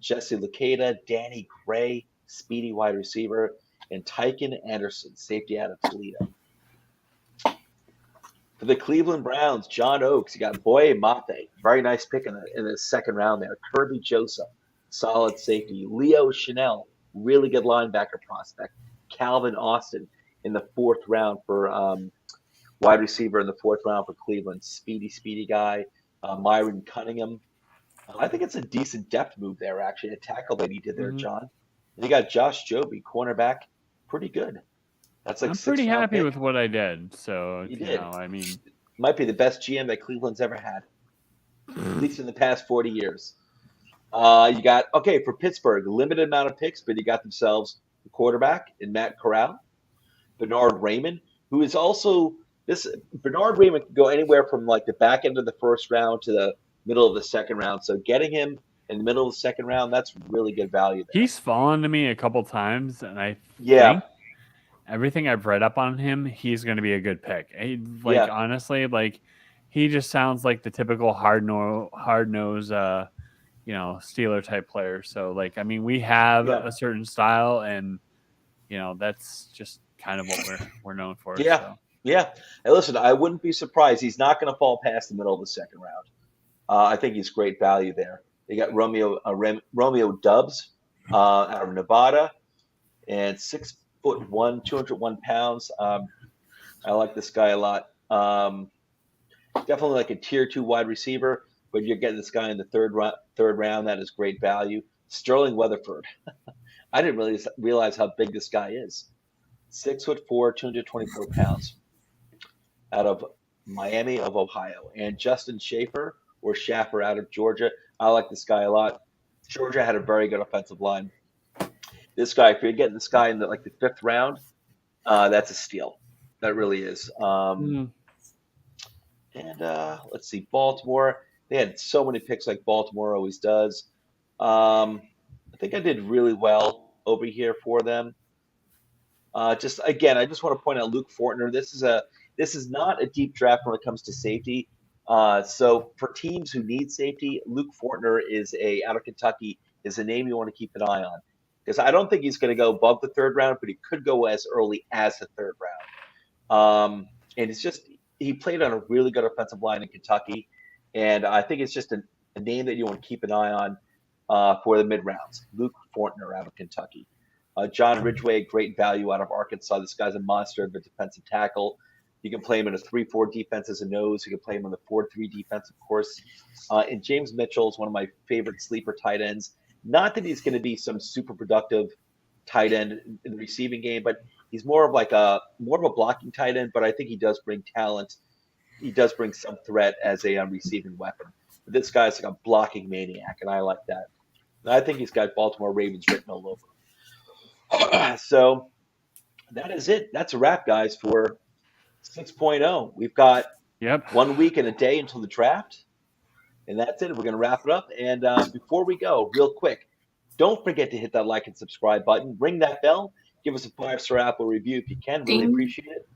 Jesse Luketa, Danny Gray, speedy wide receiver, and Tyken Anderson, safety out of Toledo. For the Cleveland Browns, John Oakes, you got Boye Mafe, very nice pick in the second round there. Kirby Joseph, solid safety. Leo Chanel, really good linebacker prospect. Calvin Austin in the 4th round for wide receiver in the 4th round for Cleveland. Speedy guy. Myron Cunningham. I think it's a decent depth move there, actually, a tackle that he did there, John. And you got Josh Joby, cornerback, pretty good. That's like I'm pretty 6th round happy pick. with what I did. So, You you did. know, I mean, Might be the best GM that Cleveland's ever had, at least in the past 40 years. You got, for Pittsburgh, limited amount of picks, but you got themselves a quarterback in Matt Corral, Bernard Raymond, who is also Bernard Raymond can go anywhere from like the back end of the 1st round to the middle of the 2nd round. So getting him in the middle of the 2nd round, that's really good value there. he's fallen to me a couple times, and I Yeah. think everything I've read up on him, he's going to be a good pick. Honestly, like he just sounds like the typical hard nose, Steeler type player. So like, I mean, we have Yeah. a certain style, and that's just kind of what we're known for. Yeah. So. Yeah. Hey, listen, I wouldn't be surprised. He's not going to fall past the middle of the second round. I think he's great value there. They got Romeo Dubs out of Nevada, and 6'1", 201 pounds. I like this guy a lot. Definitely like a tier 2 wide receiver, but you're getting this guy in the third round. That is great value. Sterling Weatherford. I didn't really realize how big this guy is. 6'4", 224 pounds, out of Miami of Ohio. And Justin Schaffer out of Georgia. I like this guy a lot. Georgia had a very good offensive line. This guy, if you're getting this guy in the 5th round, that's a steal. That really is. And let's see, Baltimore. They had so many picks like Baltimore always does. I think I did really well over here for them. I just want to point out Luke Fortner. This is not a deep draft when it comes to safety. So for teams who need safety, Luke Fortner out of Kentucky is a name you want to keep an eye on, because I don't think he's going to go above the 3rd round, but he could go as early as the 3rd round. And it's just, he played on a really good offensive line in Kentucky, and I think it's just a name that you want to keep an eye on for the mid rounds. Luke Fortner out of Kentucky. John Ridgeway, great value out of Arkansas. This guy's a monster of a defensive tackle. You can play him in a 3-4 defense as a nose. You can play him in the 4-3 defense, of course. And James Mitchell is one of my favorite sleeper tight ends. Not that he's going to be some super productive tight end in the receiving game, but he's more of a blocking tight end. But I think he does bring talent. He does bring some threat as a receiving weapon. But this guy's like a blocking maniac, and I like that. And I think he's got Baltimore Ravens written all over. So that is it. That's a wrap, guys, for 6.0. We've got 1 week and a day until the draft, and that's it. We're going to wrap it up. And before we go, real quick, don't forget to hit that like and subscribe button. Ring that bell. Give us a 5-star Apple review if you can. Really appreciate it.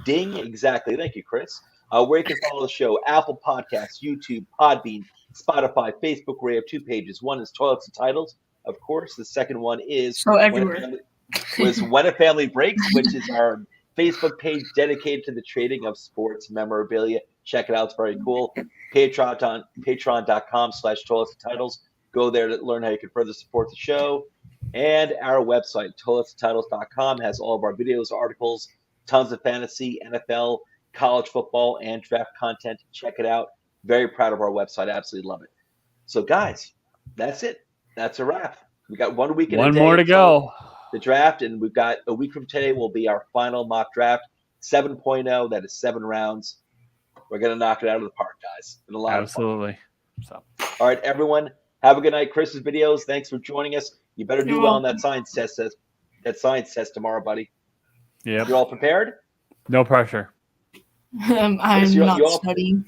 Ding. Exactly. Thank you, Chris. Where you can follow the show: Apple Podcasts, YouTube, Podbean, Spotify, Facebook, where we have 2 pages. One is Toilets and Titles, of course. The second one is everywhere. When a Family Breaks, which is our Facebook page dedicated to the trading of sports memorabilia. Check it out. It's very cool. Patreon.com/Toilets and Titles. Go there to learn how you can further support the show. And our website, toiletsandtitles.com, has all of our videos, articles, tons of fantasy, NFL, college football, and draft content. Check it out. Very proud of our website. Absolutely love it. So, guys, that's it. That's a wrap. We got 1 week and a day. One more to go. The draft, and we've got a week from today will be our final mock draft, 7.0. That is 7 rounds. We're going to knock it out of the park, guys. And a lot Absolutely. of fun. All right, everyone. Have a good night. Chris's videos. Thanks for joining us. You better do well on that science test. That science test tomorrow, buddy. Yeah. You all prepared? No pressure. I'm not studying.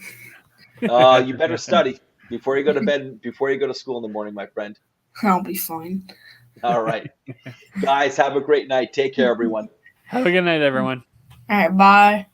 You better study before you go to bed. Before you go to school in the morning, my friend. I'll be fine. All right. Guys, have a great night. Take care, everyone. Have a good night, everyone. All right, bye.